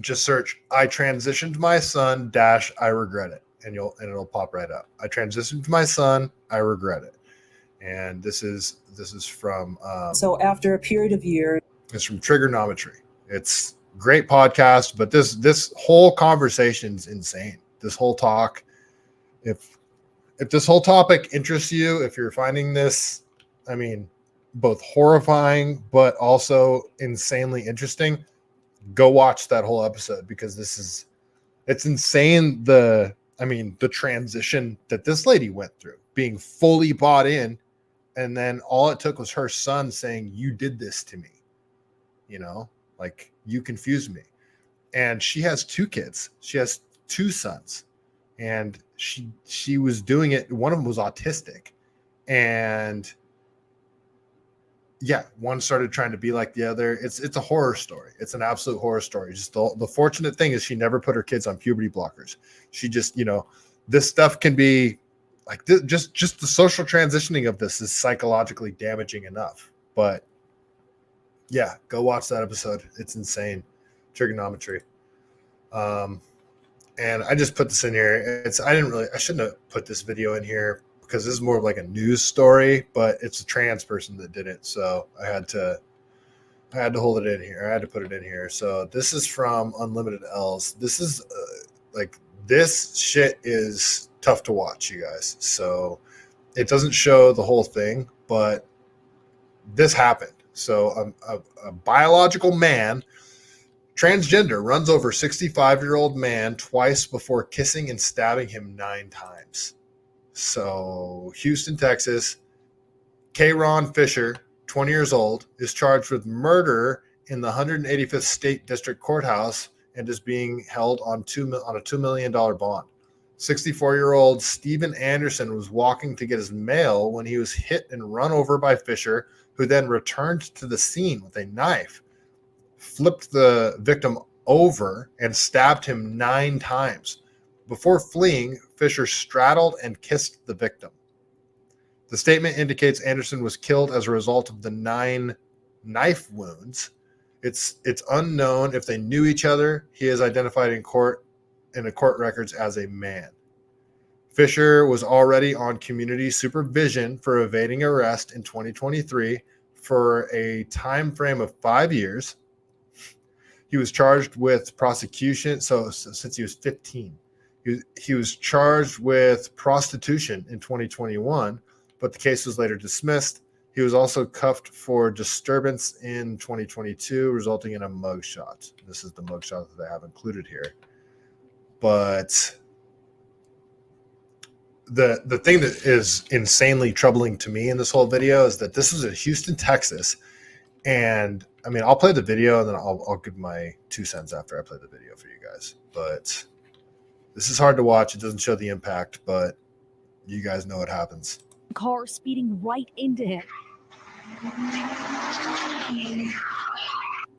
just search "I transitioned my son - I regret it," and it'll pop right up. I transitioned my son. I regret it. And this is from So after a period of years, it's from Trigonometry. It's great podcast, but this whole conversation's insane. This whole talk, if this whole topic interests you, if you're finding this, I mean, both horrifying but also insanely interesting, go watch that whole episode, because it's insane. The transition that this lady went through, being fully bought in, and then all it took was her son saying, "You did this to me," you know, like, you confused me. And she has 2 kids. She has 2 sons, and she was doing it. One of them was autistic, and yeah, one started trying to be like the other. It's a horror story. It's an absolute horror story. Just the fortunate thing is she never put her kids on puberty blockers. She just, you know, this stuff can be like just the social transitioning of this is psychologically damaging enough. But yeah, go watch that episode. It's insane. Trigonometry. And I just put this in here. I shouldn't have put this video in here, because this is more of like a news story, but it's a trans person that did it. So I had to hold it in here. I had to put it in here. So this is from Unlimited L's. This is this shit is tough to watch, you guys. So it doesn't show the whole thing, but this happened. So a biological man, transgender, runs over 65-year-old man twice before kissing and stabbing him 9 times. So Houston, Texas, Ron Fisher, 20 years old, is charged with murder in the 185th State District Courthouse and is being held on a $2 million bond. 64-year-old Stephen Anderson was walking to get his mail when he was hit and run over by Fisher, who then returned to the scene with a knife, flipped the victim over, and stabbed him 9 times. Before fleeing, Fisher straddled and kissed the victim. The statement indicates Anderson was killed as a result of the 9 knife wounds. It's unknown if they knew each other. He is identified in the court records as a man. Fisher was already on community supervision for evading arrest in 2023 for a time frame of 5 years. He was charged with prosecution. So since he was 15, he was charged with prostitution in 2021, but the case was later dismissed. He was also cuffed for disturbance in 2022, resulting in a mugshot. This is the mugshot that they have included here. But the thing that is insanely troubling to me in this whole video is that this is in Houston, Texas. And I mean, I'll play the video and then I'll give my 2 cents after I play the video for you guys. But this is hard to watch. It doesn't show the impact, but you guys know what happens. Car speeding right into him.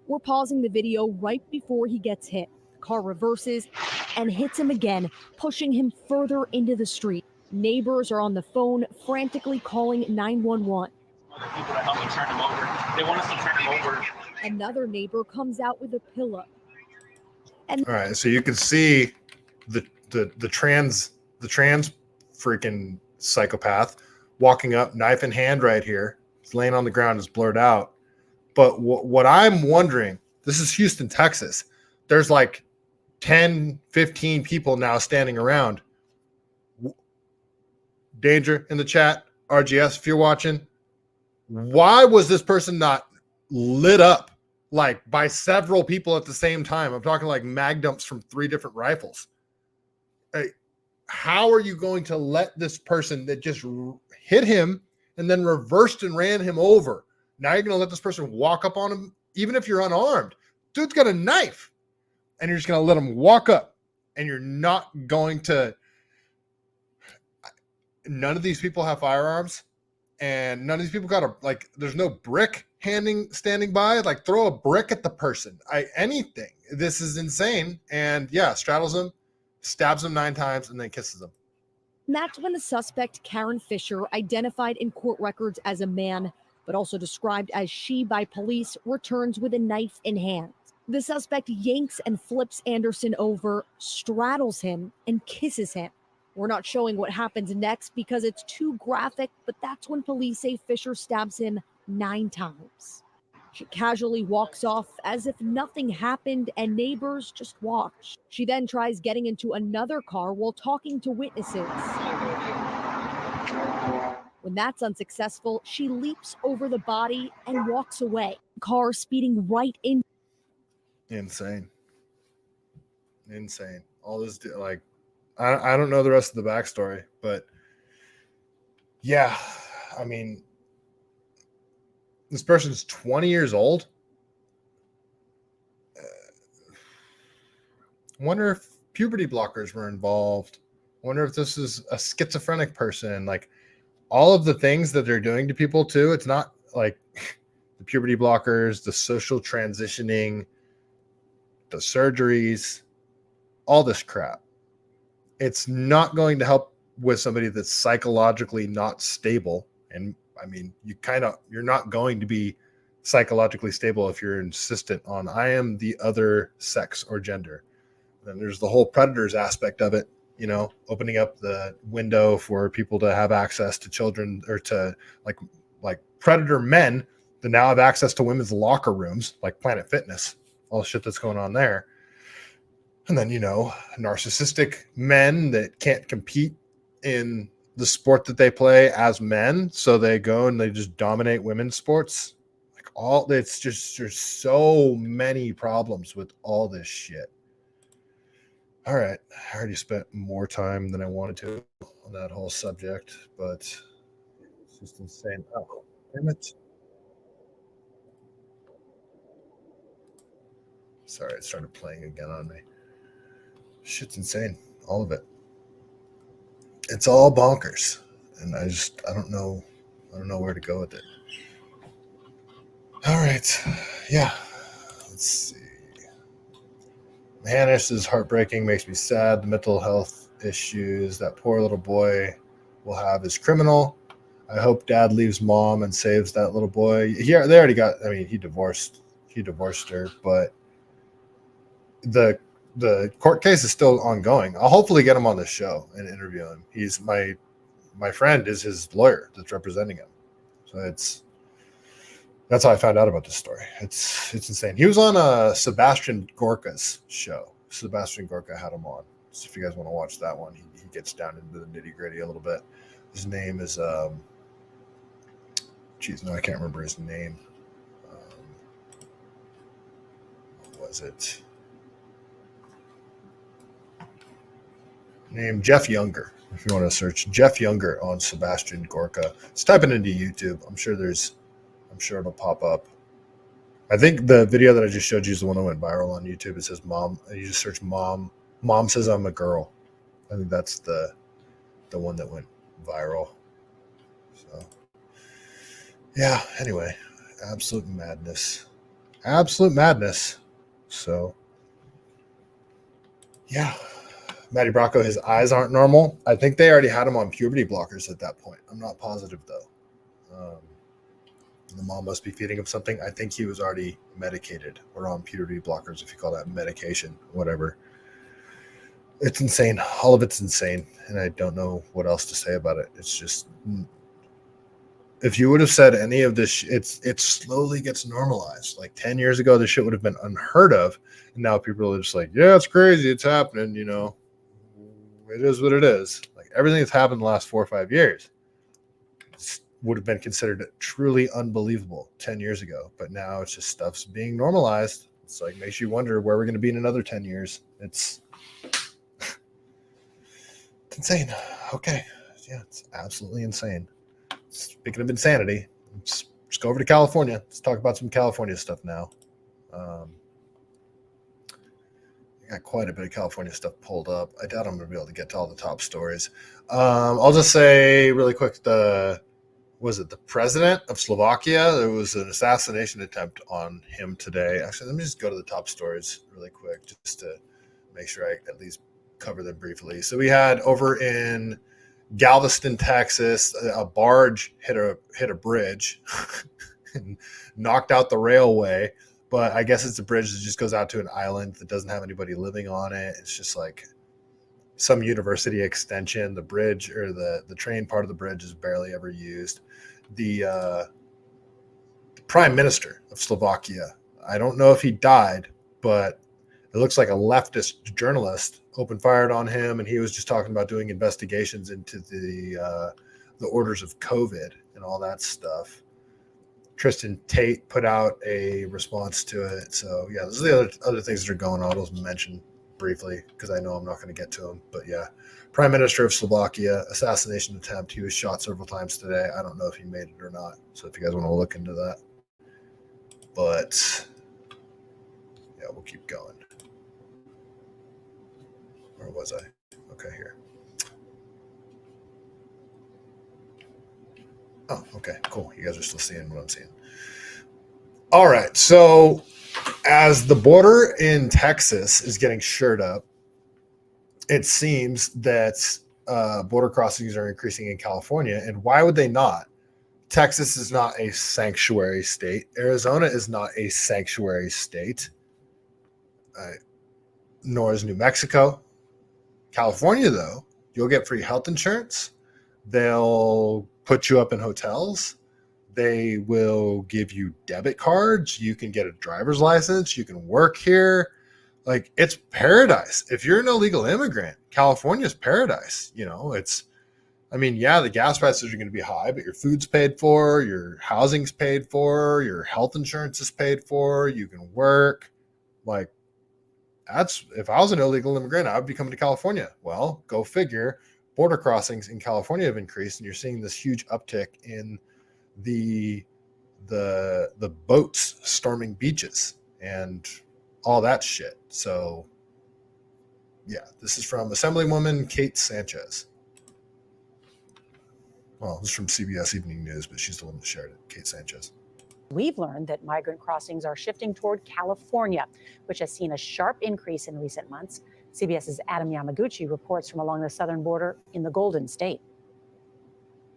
We're pausing the video right before he gets hit. The car reverses and hits him again, pushing him further into the street. Neighbors are on the phone, frantically calling 911. Other people to help me turn him over. They want us to turn him over. Another neighbor comes out with a pillow. And All right, so you can see the trans freaking psychopath walking up, knife in hand right here. He's laying on the ground, is blurred out. But what I'm wondering, this is Houston, Texas. There's like 10, 15 people now standing around. Danger in the chat, RGS, if you're watching. Why was this person not lit up like by several people at the same time? I'm talking like mag dumps from 3 different rifles. Hey, how are you going to let this person that just hit him and then reversed and ran him over? Now you're going to let this person walk up on him, even if you're unarmed. Dude's got a knife, and you're just going to let him walk up, and you're not going to. None of these people have firearms, and none of these people got a, like, there's no brick standing by. Like, throw a brick at the person. Anything. This is insane. And yeah, straddles him, stabs him 9 times, and then kisses him. that's when the suspect, Karen Fisher, identified in court records as a man, but also described as she by police, returns with a knife in hand. The suspect yanks and flips Anderson over, straddles him, and kisses him. We're not showing what happens next because it's too graphic, but that's when police say Fisher stabs him 9 times. She casually walks off as if nothing happened and neighbors just watch. She then tries getting into another car while talking to witnesses. When that's unsuccessful, she leaps over the body and walks away. Car speeding right in. Insane. All this, like, I don't know the rest of the backstory, but yeah, I mean, this person's 20 years old. I wonder if puberty blockers were involved. I wonder if this is a schizophrenic person. Like, all of the things that they're doing to people too. It's not like the puberty blockers, the social transitioning, the surgeries, all this crap. It's not going to help with somebody that's psychologically not stable. And I mean, you're not going to be psychologically stable if you're insistent on, I am the other sex or gender. Then there's the whole predators aspect of it, you know, opening up the window for people to have access to children, or to like predator men that now have access to women's locker rooms, like Planet Fitness, all the shit that's going on there. And then, you know, narcissistic men that can't compete in the sport that they play as men, so they go and they just dominate women's sports. Like, it's just, there's so many problems with all this shit. All right, I already spent more time than I wanted to on that whole subject, but it's just insane. Oh, damn it. Sorry, it started playing again on me. Shit's insane. All of it. It's all bonkers. And I don't know where to go with it. All right. Yeah. Let's see. Hannes is heartbreaking, makes me sad. The mental health issues that poor little boy will have is criminal. I hope dad leaves mom and saves that little boy. Yeah, they already got, I mean, he divorced her, but the court case is still ongoing. I'll hopefully get him on the show and interview him. He's my friend is his lawyer that's representing him. So that's how I found out about this story. It's insane. He was on Sebastian Gorka's show. Sebastian Gorka had him on. So if you guys want to watch that one, he gets down into the nitty gritty a little bit. His name is I can't remember his name. What was it? Name Jeff Younger. If you want to search Jeff Younger on Sebastian Gorka, just type it into YouTube. I'm sure it'll pop up. I think the video that I just showed you is the one that went viral on YouTube. It says mom. You just search mom. Mom says I'm a girl. I think that's the one that went viral. So Yeah, anyway, absolute madness. Absolute madness. So, yeah. Matty Bracco, his eyes aren't normal. I think they already had him on puberty blockers at that point. I'm not positive, though. The mom must be feeding him something. I think he was already medicated or on puberty blockers, if you call that medication, whatever. It's insane. All of it's insane. And I don't know what else to say about it. It's just, if you would have said any of this, it slowly gets normalized. Like 10 years ago, this shit would have been unheard of. And now people are just like, yeah, it's crazy. It's happening. You know, it is what it is. Like everything that's happened in the last 4 or 5 years would have been considered truly unbelievable 10 years ago. But now it's just stuff's being normalized. It's like, makes you wonder where we're going to be in another 10 years. It's insane. Okay. Yeah, it's absolutely insane. Speaking of insanity, let's go over to California. Let's talk about some California stuff now. I got quite a bit of California stuff pulled up. I doubt I'm going to be able to get to all the top stories. I'll just say really quick, the president of Slovakia? There was an assassination attempt on him today. Actually, let me just go to the top stories really quick just to make sure I at least cover them briefly. So we had over in Galveston, Texas, a barge hit a bridge and knocked out the railway. But I guess it's a bridge that just goes out to an island that doesn't have anybody living on it. It's just like some university extension. The bridge or the train part of the bridge is barely ever used. The prime minister of Slovakia, I don't know if he died, but it looks like a leftist journalist opened fire on him, and he was just talking about doing investigations into the orders of COVID and all that stuff. Tristan Tate put out a response to it. So yeah, those are the other things that are going on. I'll just mention briefly because I know I'm not going to get to them. But yeah, Prime Minister of Slovakia, assassination attempt. He was shot several times today. I don't know if he made it or not. So if you guys want to look into that. But yeah, we'll keep going. Where was I? Okay, here. Oh, okay, cool. You guys are still seeing what I'm seeing. All right, so as the border in Texas is getting shored up, it seems that border crossings are increasing in California. And why would they not? Texas is not a sanctuary state. Arizona is not a sanctuary state. Nor is New Mexico. California, though, you'll get free health insurance. They'll put you up in hotels. They will give you debit cards. You can get a driver's license. You can work here. Like, it's paradise. If you're an illegal immigrant, California's paradise. You know, yeah, the gas prices are going to be high, but your food's paid for, your housing's paid for, your health insurance is paid for, you can work. Like, if I was an illegal immigrant, I would be coming to California. Well, go figure. Border crossings in California have increased, and you're seeing this huge uptick in the boats storming beaches and all that shit. So yeah, this is from Assemblywoman Kate Sanchez. Well, this is from CBS Evening News, but she's the one that shared it, Kate Sanchez. We've learned that migrant crossings are shifting toward California, which has seen a sharp increase in recent months. CBS's Adam Yamaguchi reports from along the southern border in the Golden State.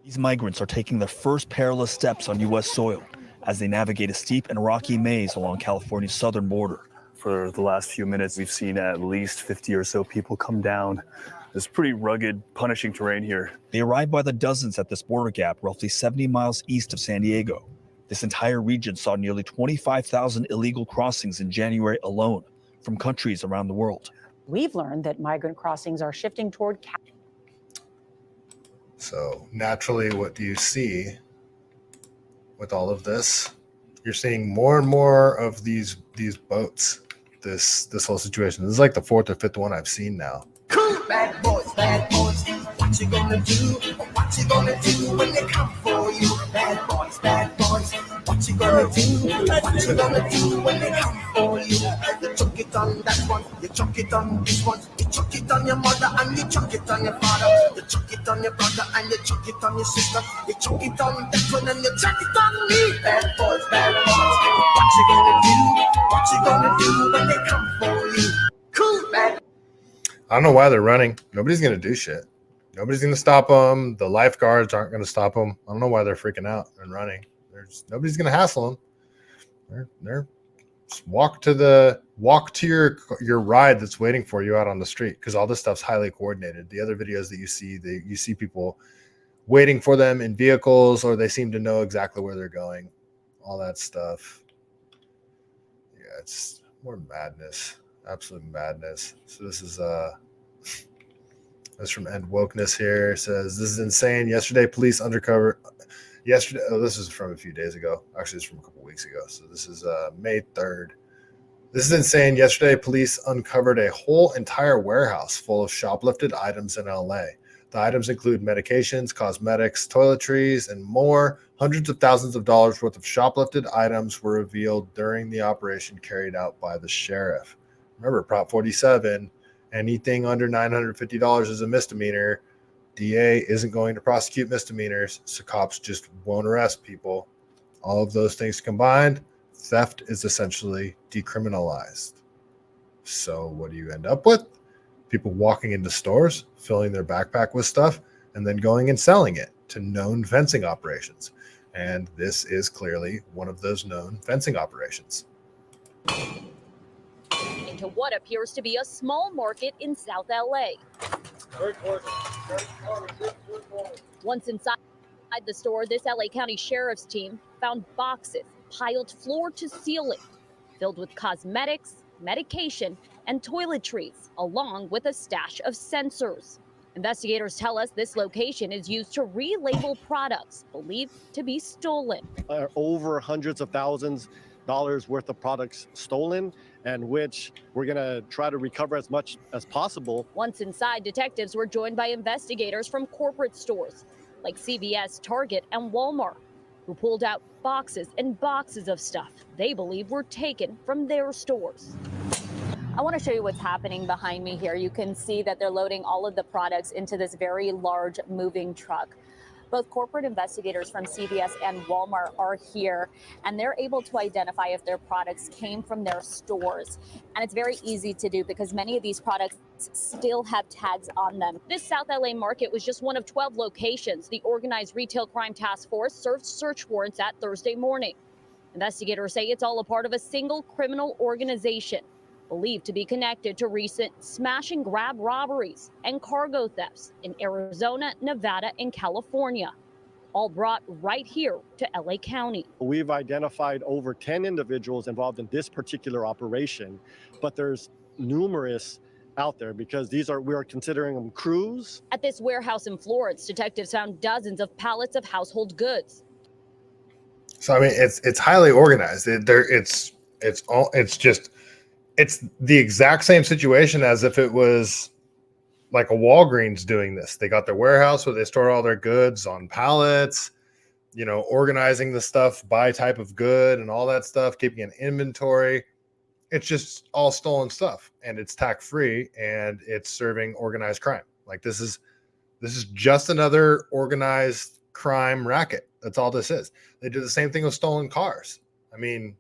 These migrants are taking their first perilous steps on U.S. soil as they navigate a steep and rocky maze along California's southern border. For the last few minutes, we've seen at least 50 or so people come down this pretty rugged, punishing terrain here. They arrive by the dozens at this border gap, roughly 70 miles east of San Diego. This entire region saw nearly 25,000 illegal crossings in January alone from countries around the world. We've learned that migrant crossings are shifting toward So naturally, what do you see with all of this? You're seeing more and more of these boats. This whole situation. This is like the fourth or fifth one I've seen now. Bad boys, what you gonna do? What you gonna do when they come for you? Bad boys, what What you gonna do? What you gonna do when they come for you? You chuck it on that one, you chuck it on this one, you chuck it on your mother and you chuck it on your father, you chuck it on your brother and you chuck it on your sister, you chuck it on that one and you chuck it on me. Bad boys, bad boys. What you gonna do? What you gonna do when they come for you? Cool, bad. I don't know why they're running. Nobody's going to do shit. Nobody's going to stop them. The lifeguards aren't going to stop them. I don't know why they're freaking out and running. Nobody's going to hassle them. They're just walk to your ride that's waiting for you out on the street, because all this stuff's highly coordinated. The other videos that you see people waiting for them in vehicles, or they seem to know exactly where they're going. All that stuff. Yeah, it's more madness. Absolute madness. So this is that's from End Wokeness here. It says, this is insane. Yesterday, police undercover. Yesterday, this is from a few days ago. Actually, it's from a couple weeks ago. So this is May 3rd. This is insane. Yesterday, police uncovered a whole entire warehouse full of shoplifted items in LA. The items include medications, cosmetics, toiletries, and more. Hundreds of thousands of dollars worth of shoplifted items were revealed during the operation carried out by the sheriff. Remember, Prop 47, anything under $950 is a misdemeanor. DA isn't going to prosecute misdemeanors, so cops just won't arrest people. All of those things combined, theft is essentially decriminalized. So what do you end up with? People walking into stores, filling their backpack with stuff, and then going and selling it to known fencing operations. And this is clearly one of those known fencing operations. Into what appears to be a small market in South LA. Once inside the store, this LA County Sheriff's team found boxes piled floor to ceiling, filled with cosmetics, medication, and toiletries, along with a stash of sensors. Investigators tell us this location is used to relabel products believed to be stolen. Over hundreds of thousands dollars worth of products stolen, and which we're going to try to recover as much as possible. Once inside, detectives were joined by investigators from corporate stores like CVS, Target, and Walmart, who pulled out boxes and boxes of stuff they believe were taken from their stores. I want to show you what's happening behind me here. You can see that they're loading all of the products into this very large moving truck. Both corporate investigators from CVS and Walmart are here, and they're able to identify if their products came from their stores. And it's very easy to do because many of these products still have tags on them. This South LA market was just one of 12 locations the Organized Retail Crime Task Force served search warrants at Thursday morning. Investigators say it's all a part of a single criminal organization believed to be connected to recent smash and grab robberies and cargo thefts in Arizona, Nevada, and California, all brought right here to LA County. We've identified over 10 individuals involved in this particular operation, but there's numerous out there because we are considering them crews. At this warehouse in Florence, detectives found dozens of pallets of household goods. So I mean, it's highly organized. It's the exact same situation as if it was like a Walgreens doing this. They got their warehouse where they store all their goods on pallets, organizing the stuff by type of good and all that stuff, keeping an inventory. It's just all stolen stuff, and it's tax-free, and it's serving organized crime. Like this is just another organized crime racket. That's all this is. They do the same thing with stolen cars. I mean,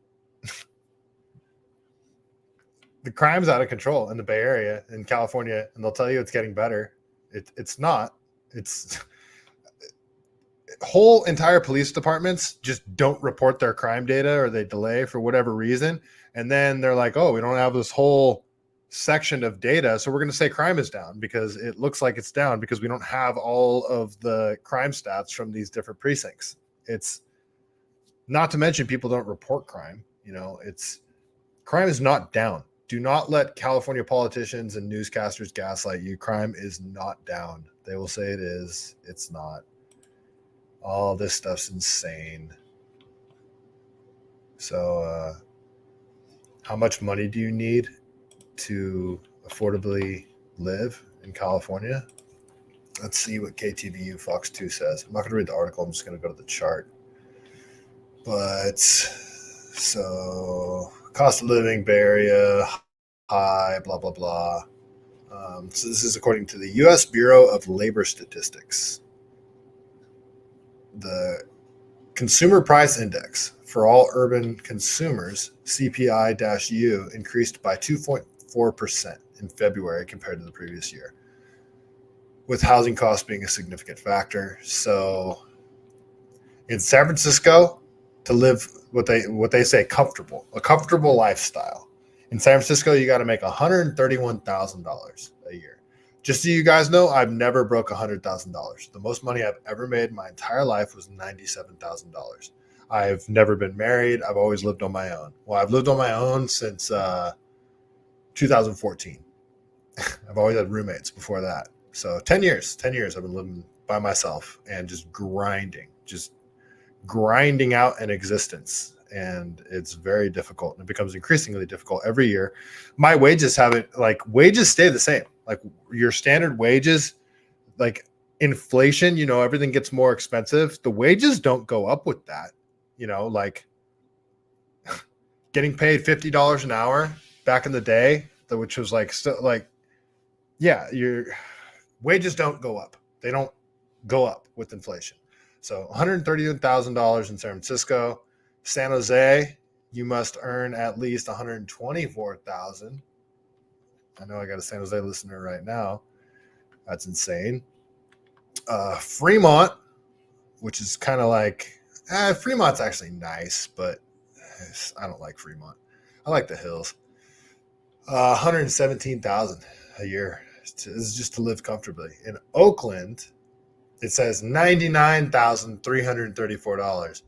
the crime's out of control in the Bay Area, in California, and they'll tell you it's getting better. It's not. It's whole entire police departments just don't report their crime data, or they delay for whatever reason. And then they're like, oh, we don't have this whole section of data, so we're going to say crime is down because it looks like it's down because we don't have all of the crime stats from these different precincts. It's not to mention people don't report crime. Crime is not down. Do not let California politicians and newscasters gaslight you. Crime is not down. They will say it is. It's not. All this stuff's insane. So, how much money do you need to affordably live in California? Let's see what KTVU Fox 2 says. I'm not going to read the article. I'm just going to go to the chart. But so cost of living, Bay Area, high, blah, blah, blah. So this is according to the U.S. Bureau of Labor Statistics. The Consumer Price Index for all urban consumers, CPI-U, increased by 2.4% in February compared to the previous year, with housing costs being a significant factor. So in San Francisco, to live what they say a comfortable lifestyle. In San Francisco, you got to make $131,000 a year. Just so you guys know, I've never broke $100,000. The most money I've ever made in my entire life was $97,000. I've never been married. I've always lived on my own. Well, I've lived on my own since 2014. I've always had roommates before that. So 10 years I've been living by myself and just grinding out an existence. And it's very difficult, and it becomes increasingly difficult every year. My wages wages stay the same. Like your standard wages, like inflation, everything gets more expensive. The wages don't go up with that, like getting paid $50 an hour back in the day, which was your wages don't go up. They don't go up with inflation. So $131,000 in San Francisco. San Jose, you must earn at least $124,000. I know I got a San Jose listener right now. That's insane. Fremont, which is kind of like, Fremont's actually nice, but I don't like Fremont. I like the hills. $117,000 a year. This is just to live comfortably. In Oakland, it says $99,334.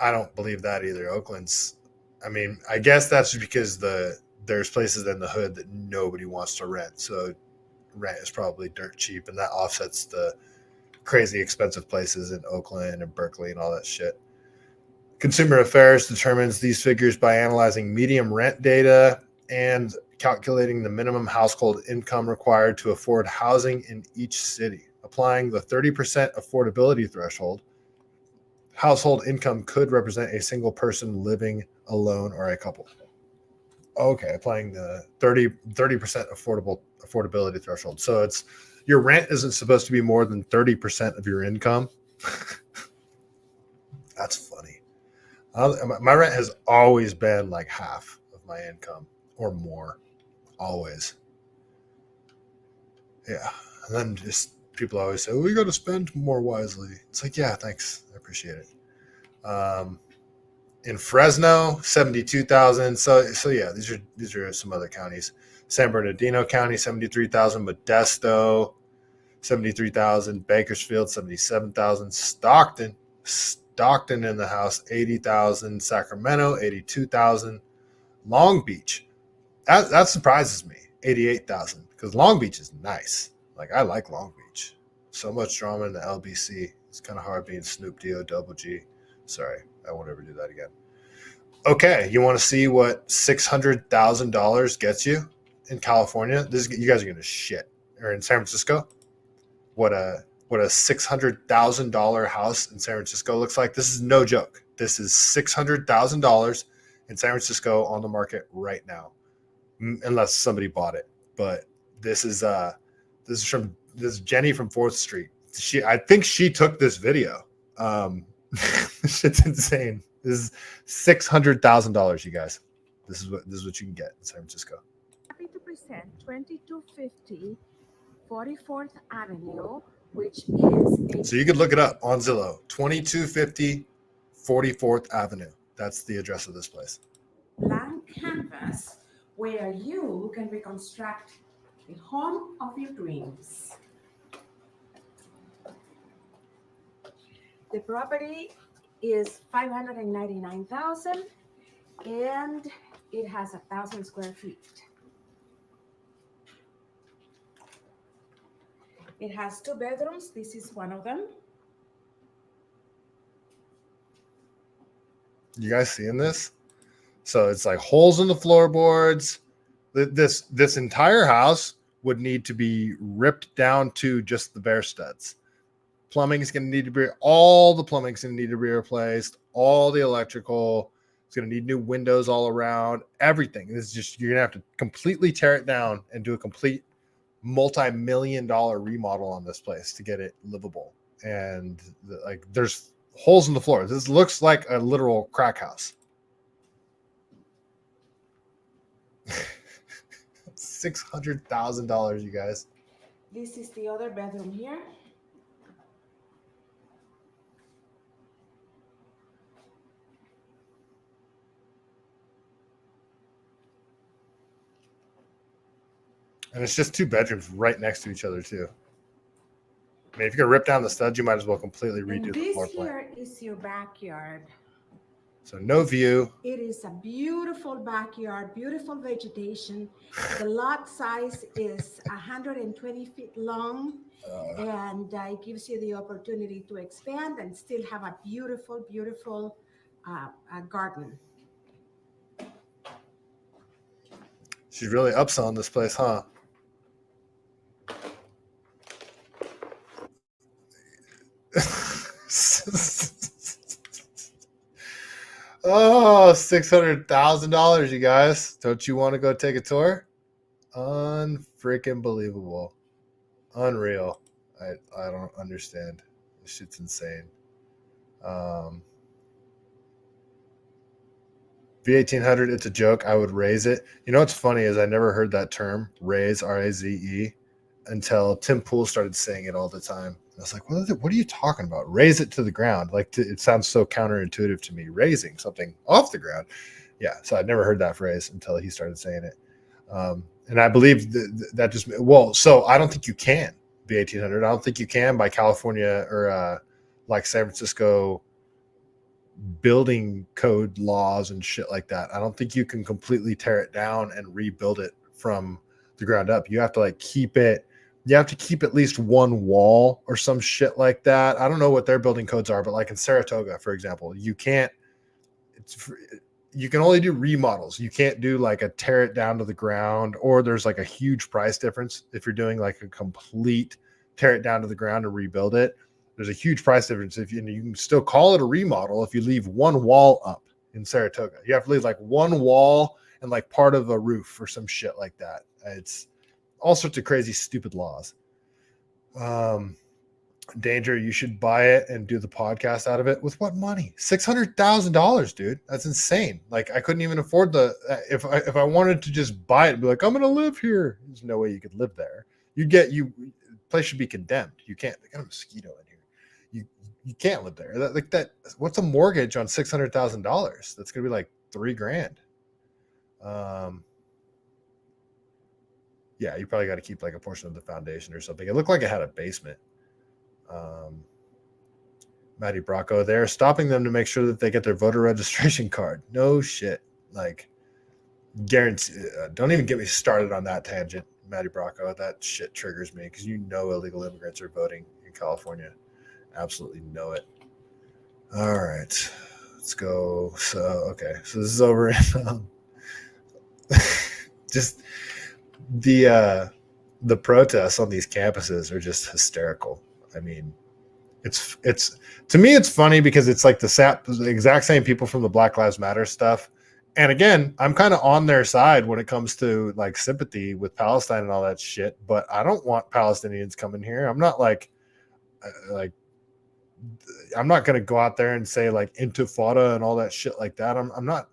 I don't believe that either. Oakland's, I guess that's because there's places in the hood that nobody wants to rent. So rent is probably dirt cheap, and that offsets the crazy expensive places in Oakland and Berkeley and all that shit. Consumer Affairs determines these figures by analyzing median rent data and calculating the minimum household income required to afford housing in each city. Applying the 30% affordability threshold, household income could represent a single person living alone or a couple. Okay, applying the 30% affordability threshold. So it's your rent isn't supposed to be more than 30% of your income. That's funny. My rent has always been like half of my income or more, always. Yeah, and then just people always say, we got to spend more wisely. It's like, yeah, thanks. I appreciate it. In Fresno, 72,000. So yeah, these are some other counties. San Bernardino County, 73,000. Modesto, 73,000. Bakersfield, 77,000. Stockton in the house, 80,000. Sacramento, 82,000. Long Beach, that surprises me, 88,000, because Long Beach is nice. Like, I like Long Beach. So much drama in the LBC. It's kind of hard being Snoop D-O double G. Sorry, I won't ever do that again. Okay, you want to see what $600,000 gets you in California? You guys are gonna shit. Or in San Francisco, what a $600,000 house in San Francisco looks like. This is no joke. This is $600,000 in San Francisco on the market right now, unless somebody bought it. But this is Jenny from 4th Street. I think she took this video. This shit's insane. This is $600,000, you guys. This is what you can get in San Francisco. Happy to present 2250 44th Avenue, which is So you could look it up on Zillow. 2250 44th Avenue. That's the address of this place. blank canvas where you can reconstruct the home of your dreams. The property is 599,000 and it has 1,000 square feet. It has 2 bedrooms. This is one of them. You guys seeing this? So it's like holes in the floorboards. This entire house would need to be ripped down to just the bare studs. Plumbing's going to need to be, all the plumbing's going to need to be replaced. all the electrical. It's going to need new windows all around, everything. This is just, you're going to have to completely tear it down and do a complete multi-million-dollar remodel on this place to get it livable. And like, there's holes in the floor. This looks like a literal crack house. $600,000, you guys. This is the other bedroom here. And it's just 2 bedrooms right next to each other, too. I mean, if you're going to rip down the studs, you might as well completely redo And the floor this plan. here is your backyard. So no view. It is a beautiful backyard, beautiful vegetation. The lot size is 120 feet long, and it gives you the opportunity to expand and still have a beautiful, beautiful garden. She's really upselling this place, huh? Oh, $600,000, you guys. Don't you want to go take a tour? Unfreaking believable. Unreal. I don't understand. This shit's insane. V1800, it's a joke. I would raise it. You know what's funny is I never heard that term, raise, R-A-Z-E, until Tim Pool started saying it all the time. I was like, what are you talking about? Raise it to the ground. Like, it sounds so counterintuitive to me, raising something off the ground. Yeah, so I'd never heard that phrase until he started saying it. And I believe that just, well, so I don't think you can, V1800. I don't think you can by California or like San Francisco building code laws and shit like that. I don't think you can completely tear it down and rebuild it from the ground up. You have to like keep it. You have to keep at least one wall or some shit like that. I don't know what their building codes are, but like in Saratoga, for example, you can't. You can only do remodels. You can't do like a tear it down to the ground, or there's like a huge price difference if you're doing like a complete tear it down to the ground and rebuild it. There's a huge price difference. If you can still call it a remodel if you leave one wall up in Saratoga. You have to leave like one wall and like part of a roof or some shit like that. It's all sorts of crazy, stupid laws. Danger, you should buy it and do the podcast out of it. With what money? $600,000, dude. That's insane. Like, I couldn't even afford if I wanted to just buy it and be like, I'm gonna live here. There's no way you could live there. The place should be condemned. You can't. They got a mosquito in here. You can't live there. What's a mortgage on $600,000? That's gonna be like $3,000. Yeah, you probably got to keep like a portion of the foundation or something. It looked like it had a basement. Maddie Bracco, they're stopping them to make sure that they get their voter registration card. No shit. Like, guarantee. Don't even get me started on that tangent, Maddie Bracco. That shit triggers me because you know illegal immigrants are voting in California. Absolutely know it. All right, let's go. So, okay, so this is over. Just the protests on these campuses are just hysterical. I mean, it's to me, it's funny because it's like the exact same people from the Black Lives Matter stuff. And again, I'm kind of on their side when it comes to like sympathy with Palestine and all that shit. But I don't want Palestinians coming here. I'm not I'm not going to go out there and say like intifada and all that shit like that. I'm not.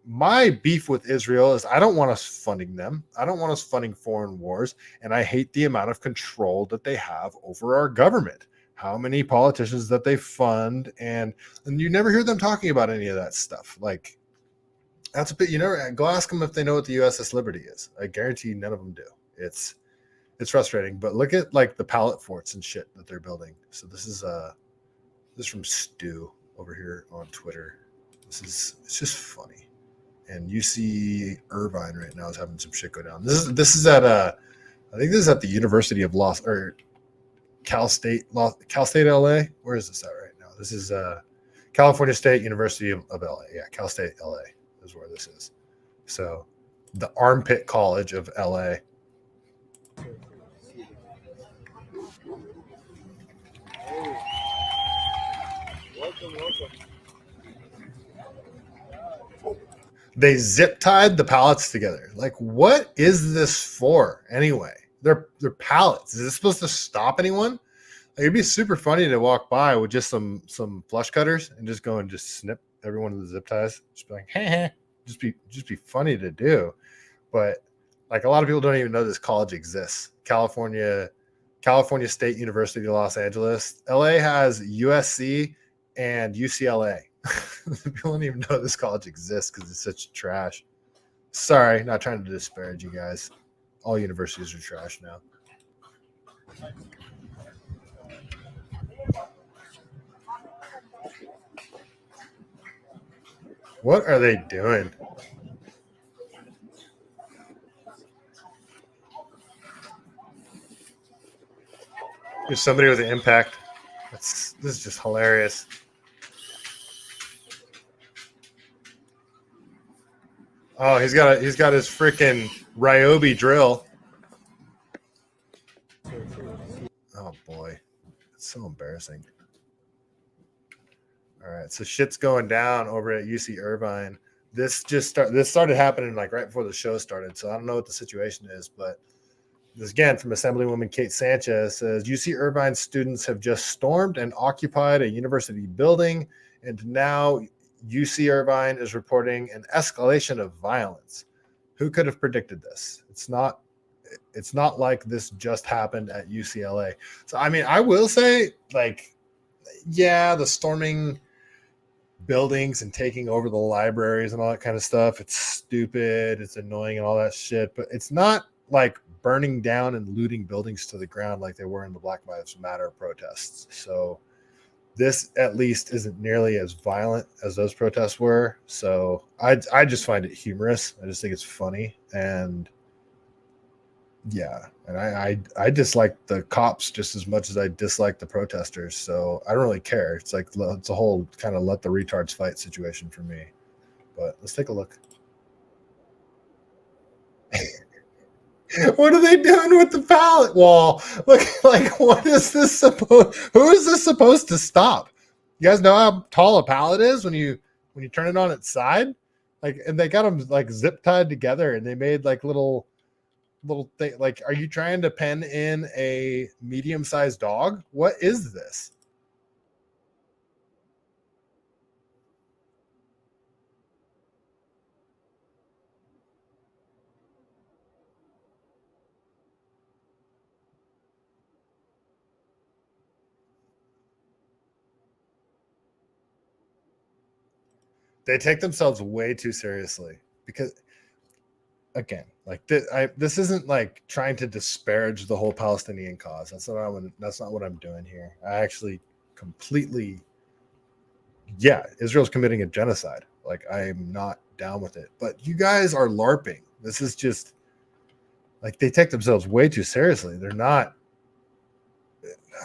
My beef with Israel is I don't want us funding them. I don't want us funding foreign wars. And I hate the amount of control that they have over our government, how many politicians that they fund. And you never hear them talking about any of that stuff. Like, that's a bit, go ask them if they know what the USS Liberty is. I guarantee none of them do. It's frustrating, but look at like the pallet forts and shit that they're building. So this is from Stu over here on Twitter. It's just funny. And UC Irvine right now is having some shit go down. This is at I think this is at the University of Cal State LA. Where is this at right now? This is California State University of LA. Yeah, Cal State LA is where this is. So the armpit college of LA. Welcome. They zip tied the pallets together. Like, what is this for anyway? They're pallets. Is this supposed to stop anyone? Like, it'd be super funny to walk by with just some flush cutters and just go and just snip every one of the zip ties. Just be like, hey, just be funny to do. But like, a lot of people don't even know this college exists. California State University of Los Angeles. LA has USC and UCLA. People don't even know this college exists because it's such trash. Sorry, not trying to disparage you guys. All universities are trash now. What are they doing? There's somebody with an impact. This is just hilarious. Oh, he's got his freaking Ryobi drill. Oh boy, it's so embarrassing. All right, so shit's going down over at UC Irvine. This started happening like right before the show started, so I don't know what the situation is, but this again from Assemblywoman Kate Sanchez says UC Irvine students have just stormed and occupied a university building, and now UC Irvine is reporting an escalation of violence. Who could have predicted this? It's not like this just happened at UCLA. So I mean, I will say, like, yeah, the storming buildings and taking over the libraries and all that kind of stuff, it's stupid, it's annoying and all that shit, but it's not like burning down and looting buildings to the ground like they were in the Black Lives Matter protests. So this at least isn't nearly as violent as those protests were. So I just find it humorous. I just think it's funny. And yeah, and I dislike the cops just as much as I dislike the protesters. So I don't really care. It's like, it's a whole kind of let the retards fight situation for me. But let's take a look. What are they doing with the pallet wall? Look, like, what is this supposed? Who is this supposed to stop? You guys know how tall a pallet is when you turn it on its side? Like, and they got them like zip tied together, and they made like little thing. Like, are you trying to pen in a medium-sized dog? What is this? They take themselves way too seriously because, again, like this isn't like trying to disparage the whole Palestinian cause. That's not what I'm doing here. I actually completely, yeah, Israel's committing a genocide. Like, I'm not down with it. But you guys are LARPing. This is just like, they take themselves way too seriously. They're not.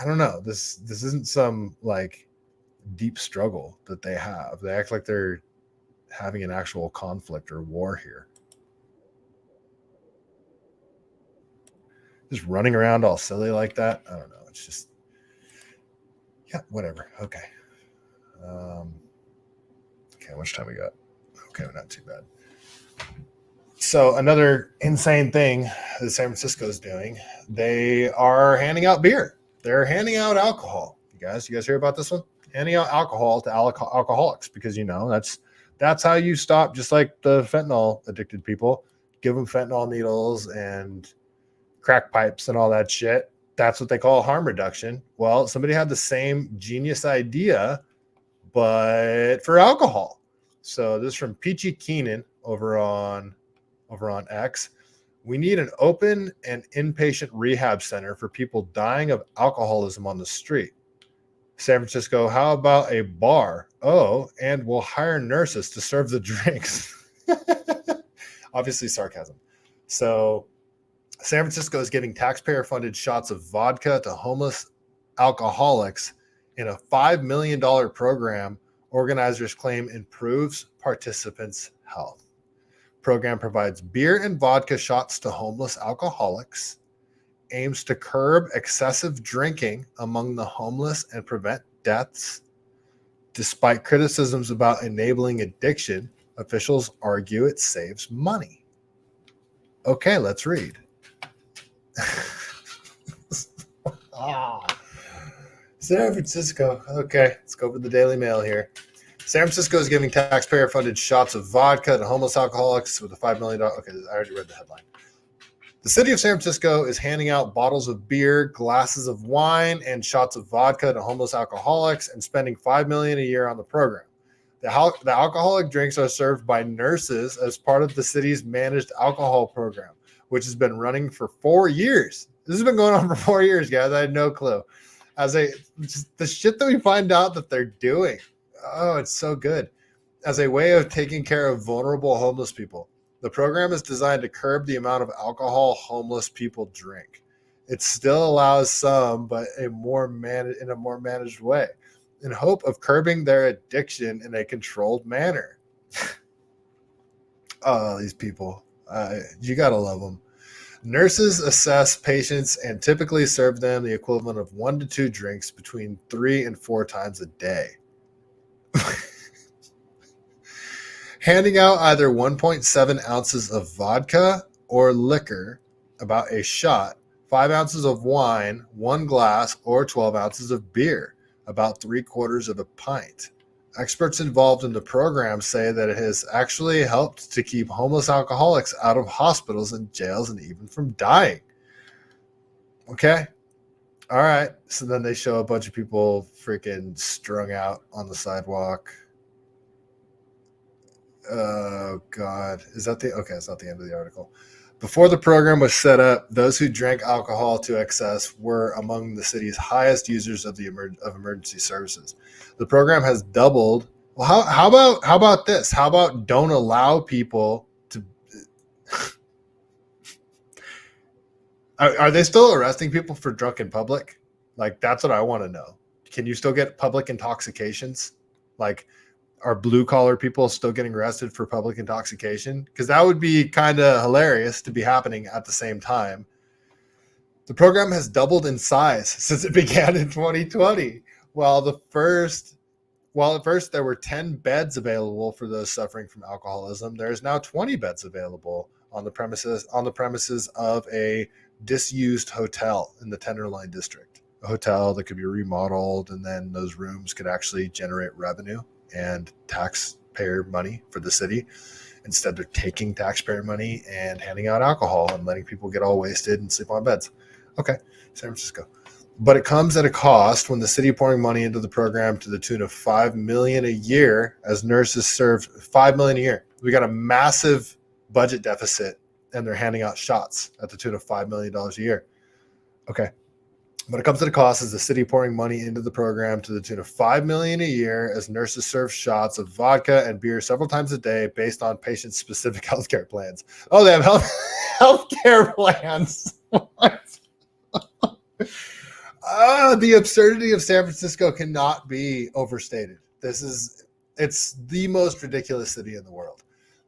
I don't know. This isn't some like deep struggle that they have. They act like they're having an actual conflict or war here. Just running around all silly like that. I don't know. It's just, yeah, whatever. Okay. Okay, how much time we got? Okay, not too bad. So another insane thing that San Francisco is doing, they are handing out beer. They're handing out alcohol. You guys hear about this one? Handing out alcohol to alcoholics, because, you know, that's how you stop, just like the fentanyl addicted people. Give them fentanyl needles and crack pipes and all that shit. That's what they call harm reduction. Well, somebody had the same genius idea, but for alcohol. So this is from Peachy Keenan over on X. We need an open and inpatient rehab center for people dying of alcoholism on the street. San Francisco, how about a bar? Oh, and we'll hire nurses to serve the drinks. Obviously sarcasm. So San Francisco is giving taxpayer-funded shots of vodka to homeless alcoholics in a $5 million program organizers claim improves participants' health. Program provides beer and vodka shots to homeless alcoholics, aims to curb excessive drinking among the homeless and prevent deaths. Despite criticisms about enabling addiction, Officials argue it saves money. Okay, let's read. San Francisco. Okay, let's go over the Daily Mail here. San Francisco is giving taxpayer-funded shots of vodka to homeless alcoholics with a $5 million. Okay, I already read the headline. The city of San Francisco is handing out bottles of beer, glasses of wine, and shots of vodka to homeless alcoholics and spending $5 million a year on the program. The alcoholic drinks are served by nurses as part of the city's managed alcohol program, which has been running for 4 years. This has been going on for 4 years, guys. I had no clue. The shit that we find out that they're doing. Oh, it's so good. As a way of taking care of vulnerable homeless people. The program is designed to curb the amount of alcohol homeless people drink. It still allows some, but in a more managed way, in hope of curbing their addiction in a controlled manner. Oh, these people. You got to love them. Nurses assess patients and typically serve them the equivalent of 1 to 2 drinks between 3 and 4 times a day. Handing out either 1.7 ounces of vodka or liquor, about a shot, 5 ounces of wine, 1 glass, or 12 ounces of beer, about 3/4 of a pint. Experts involved in the program say that it has actually helped to keep homeless alcoholics out of hospitals and jails and even from dying. Okay. All right. So then they show a bunch of people freaking strung out on the sidewalk. Oh, God. Is that okay, it's not the end of the article. Before the program was set up, those who drank alcohol to excess were among the city's highest users of emergency services. The program has doubled. Well, how about this? How about don't allow people to? Are they still arresting people for drunk in public? Like, that's what I want to know. Can you still get public intoxications? Like, are blue collar people still getting arrested for public intoxication? Because that would be kind of hilarious to be happening at the same time. The program has doubled in size since it began in 2020. While at first there were 10 beds available for those suffering from alcoholism, there is now 20 beds available on the premises of a disused hotel in the Tenderloin district. A hotel that could be remodeled, and then those rooms could actually generate revenue and taxpayer money for the city. Instead, they're taking taxpayer money and handing out alcohol and letting people get all wasted and sleep on beds. Okay, San Francisco. But it comes at a cost when the city pouring money into the program to the tune of $5 million a year as nurses serve $5 million a year. We got a massive budget deficit and they're handing out shots at the tune of $5 million a year. Okay. But it comes at a cost as the city pouring money into the program to the tune of $5 million a year as nurses serve shots of vodka and beer several times a day based on patients' specific healthcare plans. Oh, they have healthcare plans. What? The absurdity of San Francisco cannot be overstated. It's the most ridiculous city in the world.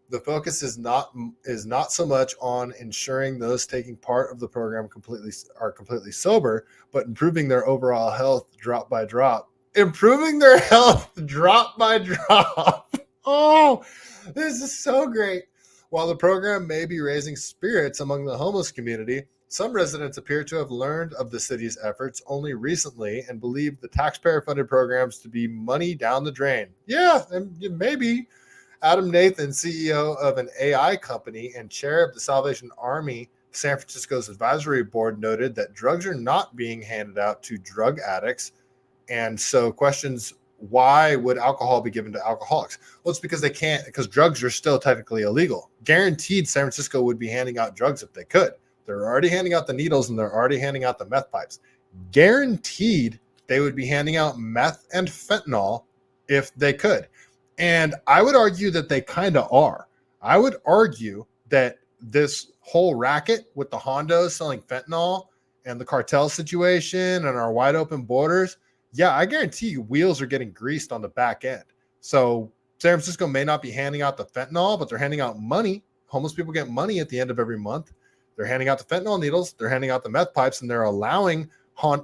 The focus is not so much on ensuring those taking part of the program are completely sober, but improving their overall health drop by drop. Improving their health drop by drop. Oh, this is so great. While the program may be raising spirits among the homeless community, some residents appear to have learned of the city's efforts only recently and believe the taxpayer-funded programs to be money down the drain. Yeah, maybe. Adam Nathan, CEO of an AI company and chair of the Salvation Army San Francisco's advisory board, noted that drugs are not being handed out to drug addicts, and so questions why would alcohol be given to alcoholics? Well, it's because they can't, because drugs are still technically illegal. Guaranteed San Francisco would be handing out drugs if they could. They're already handing out the needles and they're already handing out the meth pipes. Guaranteed they would be handing out meth and fentanyl if they could. And I would argue that they kind of are. I would argue that this whole racket with the Hondos selling fentanyl and the cartel situation and our wide open borders, yeah, I guarantee you wheels are getting greased on the back end. So San Francisco may not be handing out the fentanyl, but they're handing out money. Homeless people get money at the end of every month. They're handing out the fentanyl needles. They're handing out the meth pipes, and they're allowing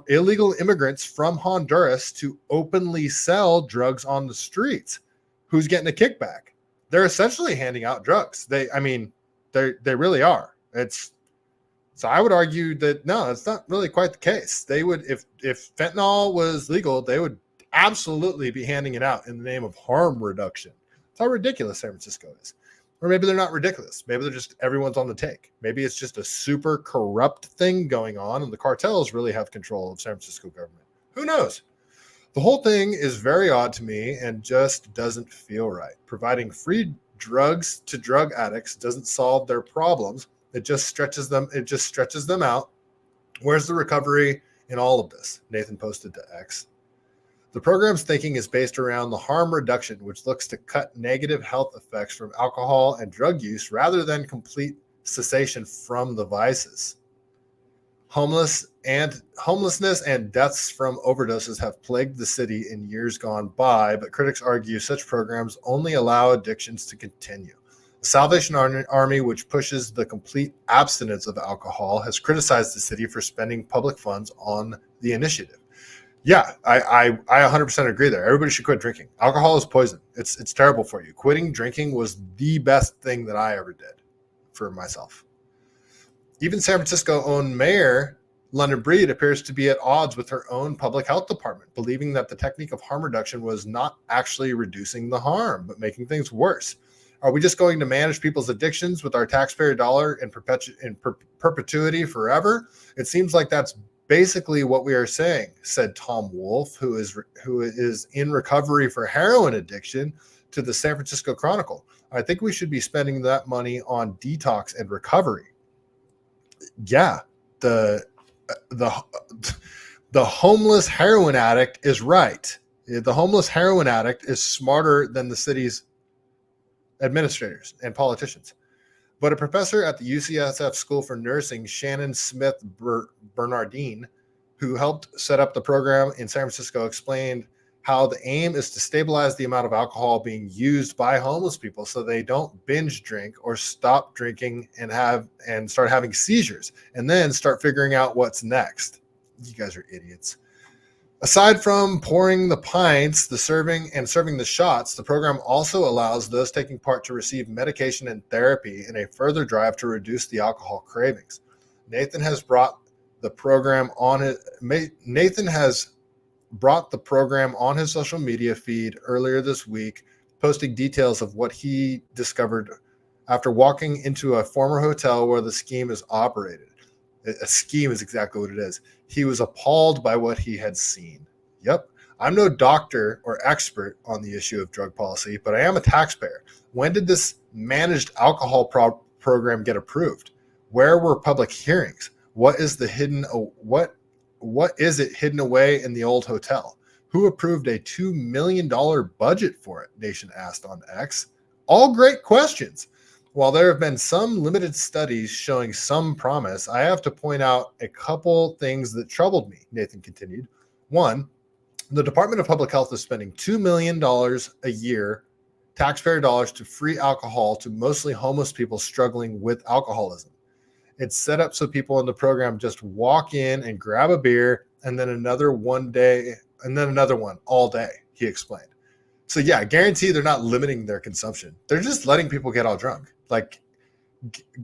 illegal immigrants from Honduras to openly sell drugs on the streets. Who's getting a kickback? they're essentially handing out drugs. They really are. So I would argue that no, it's not really quite the case. They would, if fentanyl was legal, they would absolutely be handing it out in the name of harm reduction. That's how ridiculous San Francisco is. Or maybe they're not ridiculous. Maybe they're just everyone's on the take. Maybe it's just a super corrupt thing going on, and the cartels really have control of San Francisco government. Who knows? The whole thing is very odd to me and just doesn't feel right. Providing free drugs to drug addicts doesn't solve their problems. It just stretches them. It just stretches them out. Where's the recovery in all of this? Nathan posted to X. The program's thinking is based around the harm reduction, which looks to cut negative health effects from alcohol and drug use rather than complete cessation from the vices. Homelessness and deaths from overdoses have plagued the city in years gone by, but critics argue such programs only allow addictions to continue. The Salvation Army, which pushes the complete abstinence of alcohol, has criticized the city for spending public funds on the initiative. Yeah, I 100% agree there. Everybody should quit drinking. Alcohol is poison. It's terrible for you. Quitting drinking was the best thing that I ever did for myself. Even San Francisco-owned mayor London Breed appears to be at odds with her own public health department, believing that the technique of harm reduction was not actually reducing the harm, but making things worse. Are we just going to manage people's addictions with our taxpayer dollar in perpetuity forever? It seems like that's basically what we are saying, said Tom Wolfe, who is in recovery for heroin addiction, to the San Francisco Chronicle. I think we should be spending that money on detox and recovery. Yeah, the homeless heroin addict is right. The homeless heroin addict is smarter than the city's administrators and politicians. But a professor at the UCSF School for Nursing, Shannon Smith Bernardine, who helped set up the program in San Francisco, explained how the aim is to stabilize the amount of alcohol being used by homeless people so they don't binge drink or stop drinking and start having seizures and then start figuring out what's next. You guys are idiots. Aside from pouring the pints, serving the shots, the program also allows those taking part to receive medication and therapy in a further drive to reduce the alcohol cravings. Nathan has brought the program on his social media feed earlier this week, posting details of what he discovered after walking into a former hotel where the scheme is operated. A scheme is exactly what it is. He was appalled by what he had seen. Yep. I'm no doctor or expert on the issue of drug policy, but I am a taxpayer. When did this managed alcohol program get approved? Where were public hearings? What is it hidden away in the old hotel? Who approved a $2 million budget for it? Nation asked on X. All great questions. While there have been some limited studies showing some promise, I have to point out a couple things that troubled me, Nathan continued. One, the Department of Public Health is spending $2 million a year, taxpayer dollars, to free alcohol to mostly homeless people struggling with alcoholism. It's set up so people in the program just walk in and grab a beer and then another one all day, he explained. So yeah, guarantee they're not limiting their consumption. They're just letting people get all drunk. Like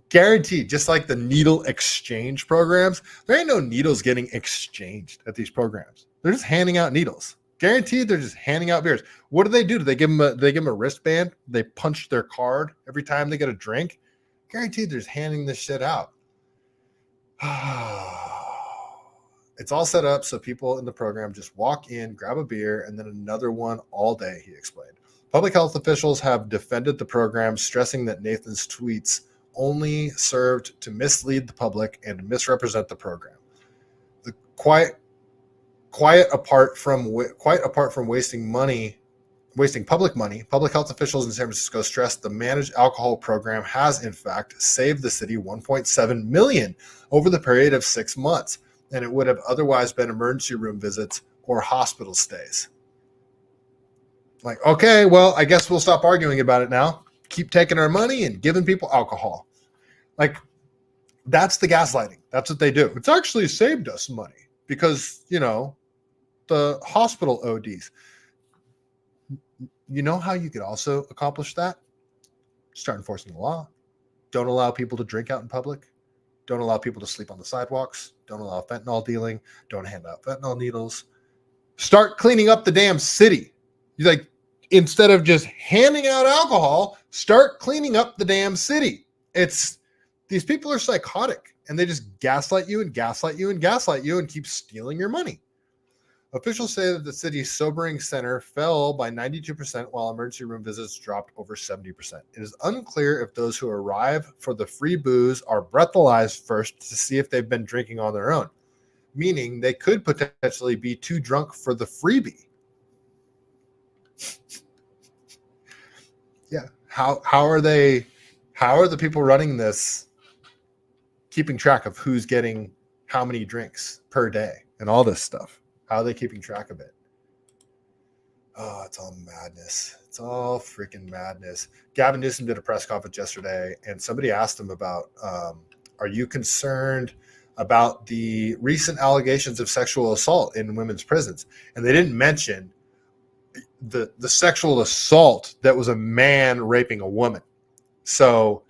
guaranteed, just like the needle exchange programs, there ain't no needles getting exchanged at these programs. They're just handing out needles. Guaranteed, they're just handing out beers. What do? Do they give them a wristband? They punch their card every time they get a drink? Guaranteed, they're just handing this shit out. It's all set up so people in the program just walk in, grab a beer, and then another one all day, he explained. Public health officials have defended the program, stressing that Nathan's tweets only served to mislead the public and misrepresent the program. The quite apart from wasting public money, public health officials in San Francisco stressed the managed alcohol program has in fact saved the city $1.7 million over the period of 6 months, and it would have otherwise been emergency room visits or hospital stays. Like, okay, well, I guess we'll stop arguing about it now. Keep taking our money and giving people alcohol. Like, that's the gaslighting. That's what they do. It's actually saved us money because, the hospital ODs. You know how you could also accomplish that? Start enforcing the law. Don't allow people to drink out in public. Don't allow people to sleep on the sidewalks. Don't allow fentanyl dealing. Don't hand out fentanyl needles. Start cleaning up the damn city. You like, instead of just handing out alcohol, start cleaning up the damn city. These people are psychotic, and they just gaslight you and gaslight you and gaslight you and keep stealing your money. Officials say that the city's sobering center fell by 92%, while emergency room visits dropped over 70%. It is unclear if those who arrive for the free booze are breathalyzed first to see if they've been drinking on their own, meaning they could potentially be too drunk for the freebie. Yeah. How are the people running this keeping track of who's getting how many drinks per day and all this stuff? How are they keeping track of it? Oh, it's all madness. It's all freaking madness. Gavin Newsom did a press conference yesterday, and somebody asked him about, are you concerned about the recent allegations of sexual assault in women's prisons? And they didn't mention the sexual assault that was a man raping a woman. So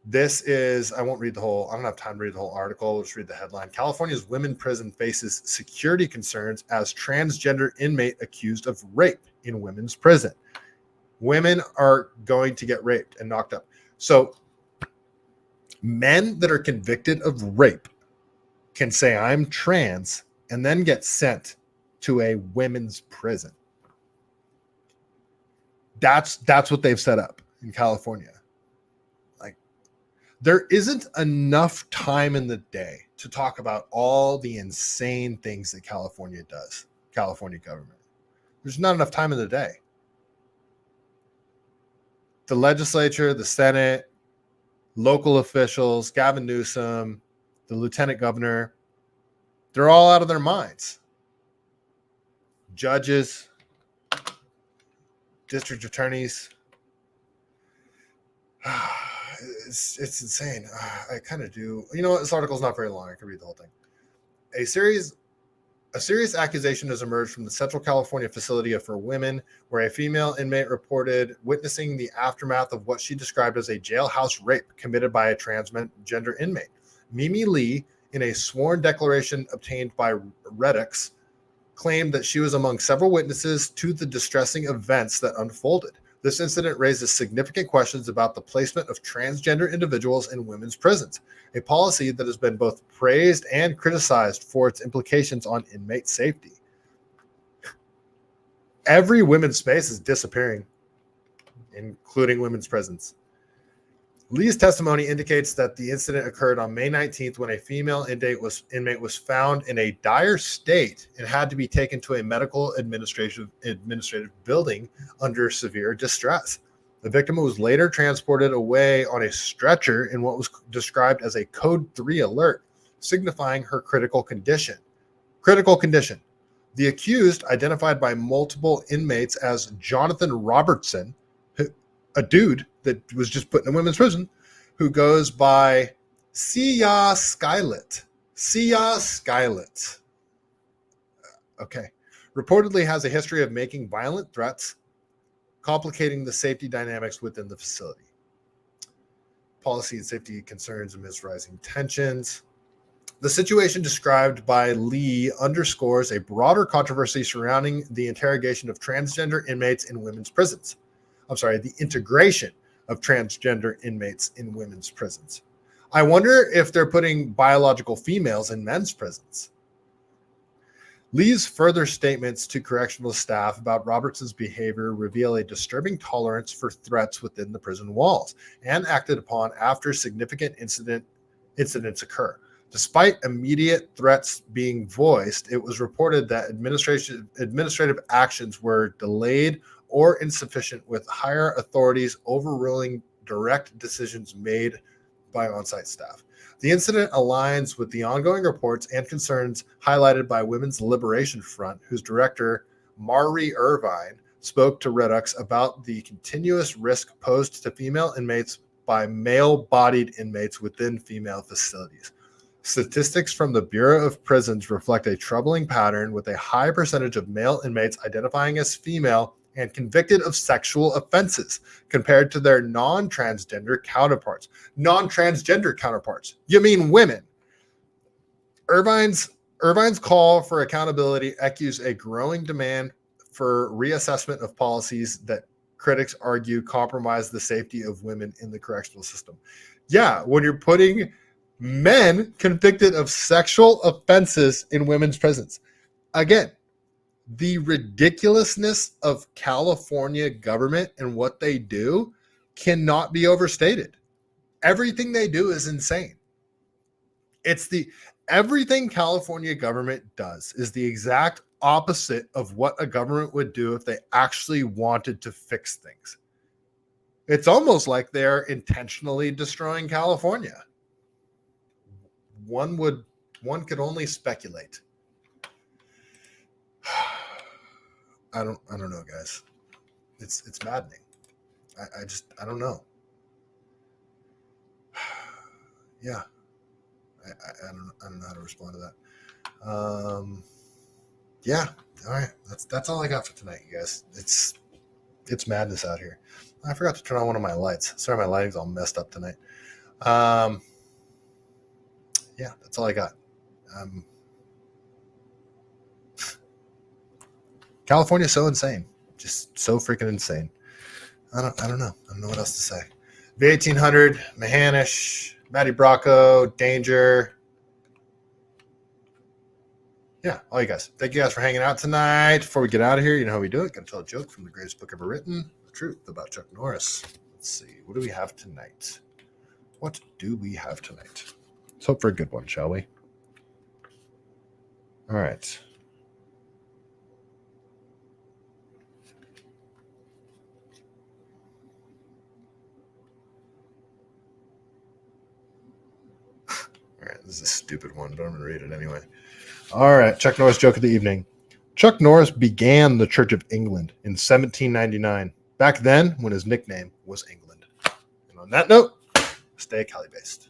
this is, I won't read the whole, I don't have time to read the whole article. I'll just read the headline. California's women prison faces security concerns as transgender inmate accused of rape in women's prison. Women are going to get raped and knocked up. So men that are convicted of rape can say, I'm trans, and then get sent to a women's prison. That's what they've set up in California. There isn't enough time in the day to talk about all the insane things that California does, California government. There's not enough time in the day. The legislature, the Senate, local officials, Gavin Newsom, the lieutenant governor, they're all out of their minds. Judges, district attorneys. It's insane. I kind of do. You know what? This article is not very long. I can read the whole thing. A serious accusation has emerged from the Central California facility for women, where a female inmate reported witnessing the aftermath of what she described as a jailhouse rape committed by a transgender inmate. Mimi Lee, in a sworn declaration obtained by Reddix, claimed that she was among several witnesses to the distressing events that unfolded. This incident raises significant questions about the placement of transgender individuals in women's prisons, a policy that has been both praised and criticized for its implications on inmate safety. Every women's space is disappearing, including women's prisons. Lee's testimony indicates that the incident occurred on May 19th when a female inmate was found in a dire state and had to be taken to a medical administrative building under severe distress. The victim was later transported away on a stretcher in what was described as a Code 3 alert, signifying her critical condition. Critical condition. The accused, identified by multiple inmates as Jonathan Robertson, a dude that was just put in a women's prison, who goes by Sia Skylit. Okay. Reportedly has a history of making violent threats, complicating the safety dynamics within the facility. Policy and safety concerns amidst rising tensions. The situation described by Lee underscores a broader controversy surrounding the interrogation of transgender inmates in women's prisons. The integration of transgender inmates in women's prisons. I wonder if they're putting biological females in men's prisons. Lee's further statements to correctional staff about Robertson's behavior reveal a disturbing tolerance for threats within the prison walls and acted upon after significant incidents occur. Despite immediate threats being voiced, it was reported that administrative actions were delayed or insufficient, with higher authorities overruling direct decisions made by on-site staff. The incident aligns with the ongoing reports and concerns highlighted by Women's Liberation Front, whose director, Mari Irvine, spoke to Reddux about the continuous risk posed to female inmates by male-bodied inmates within female facilities. Statistics from the Bureau of Prisons reflect a troubling pattern, with a high percentage of male inmates identifying as female and convicted of sexual offenses compared to their non-transgender counterparts. Non-transgender counterparts. You mean women. Irvine's call for accountability echoes a growing demand for reassessment of policies that critics argue compromise the safety of women in the correctional system. Yeah, when you're putting men convicted of sexual offenses in women's prisons. Again, the ridiculousness of California government and what they do cannot be overstated. Everything they do is insane. Everything California government does is the exact opposite of what a government would do if they actually wanted to fix things. It's almost like they're intentionally destroying California. One could only speculate. I don't know, guys. It's maddening. I don't know. Yeah. I don't know how to respond to that. Yeah. All right. That's all I got for tonight, you guys. It's madness out here. I forgot to turn on one of my lights. Sorry, my lighting's all messed up tonight. Yeah, that's all I got. California's so insane. Just so freaking insane. I don't know. I don't know what else to say. V1800, Mahanish, Matty Bracco, Danger. Yeah, all you guys. Thank you guys for hanging out tonight. Before we get out of here, you know how we do it. Got to tell a joke from the greatest book ever written, The Truth About Chuck Norris. Let's see. What do we have tonight? Let's hope for a good one, shall we? All right. All right, this is a stupid one, but I'm going to read it anyway. All right, Chuck Norris joke of the evening. Chuck Norris began the Church of England in 1799, back then when his nickname was England. And on that note, stay CaliBased.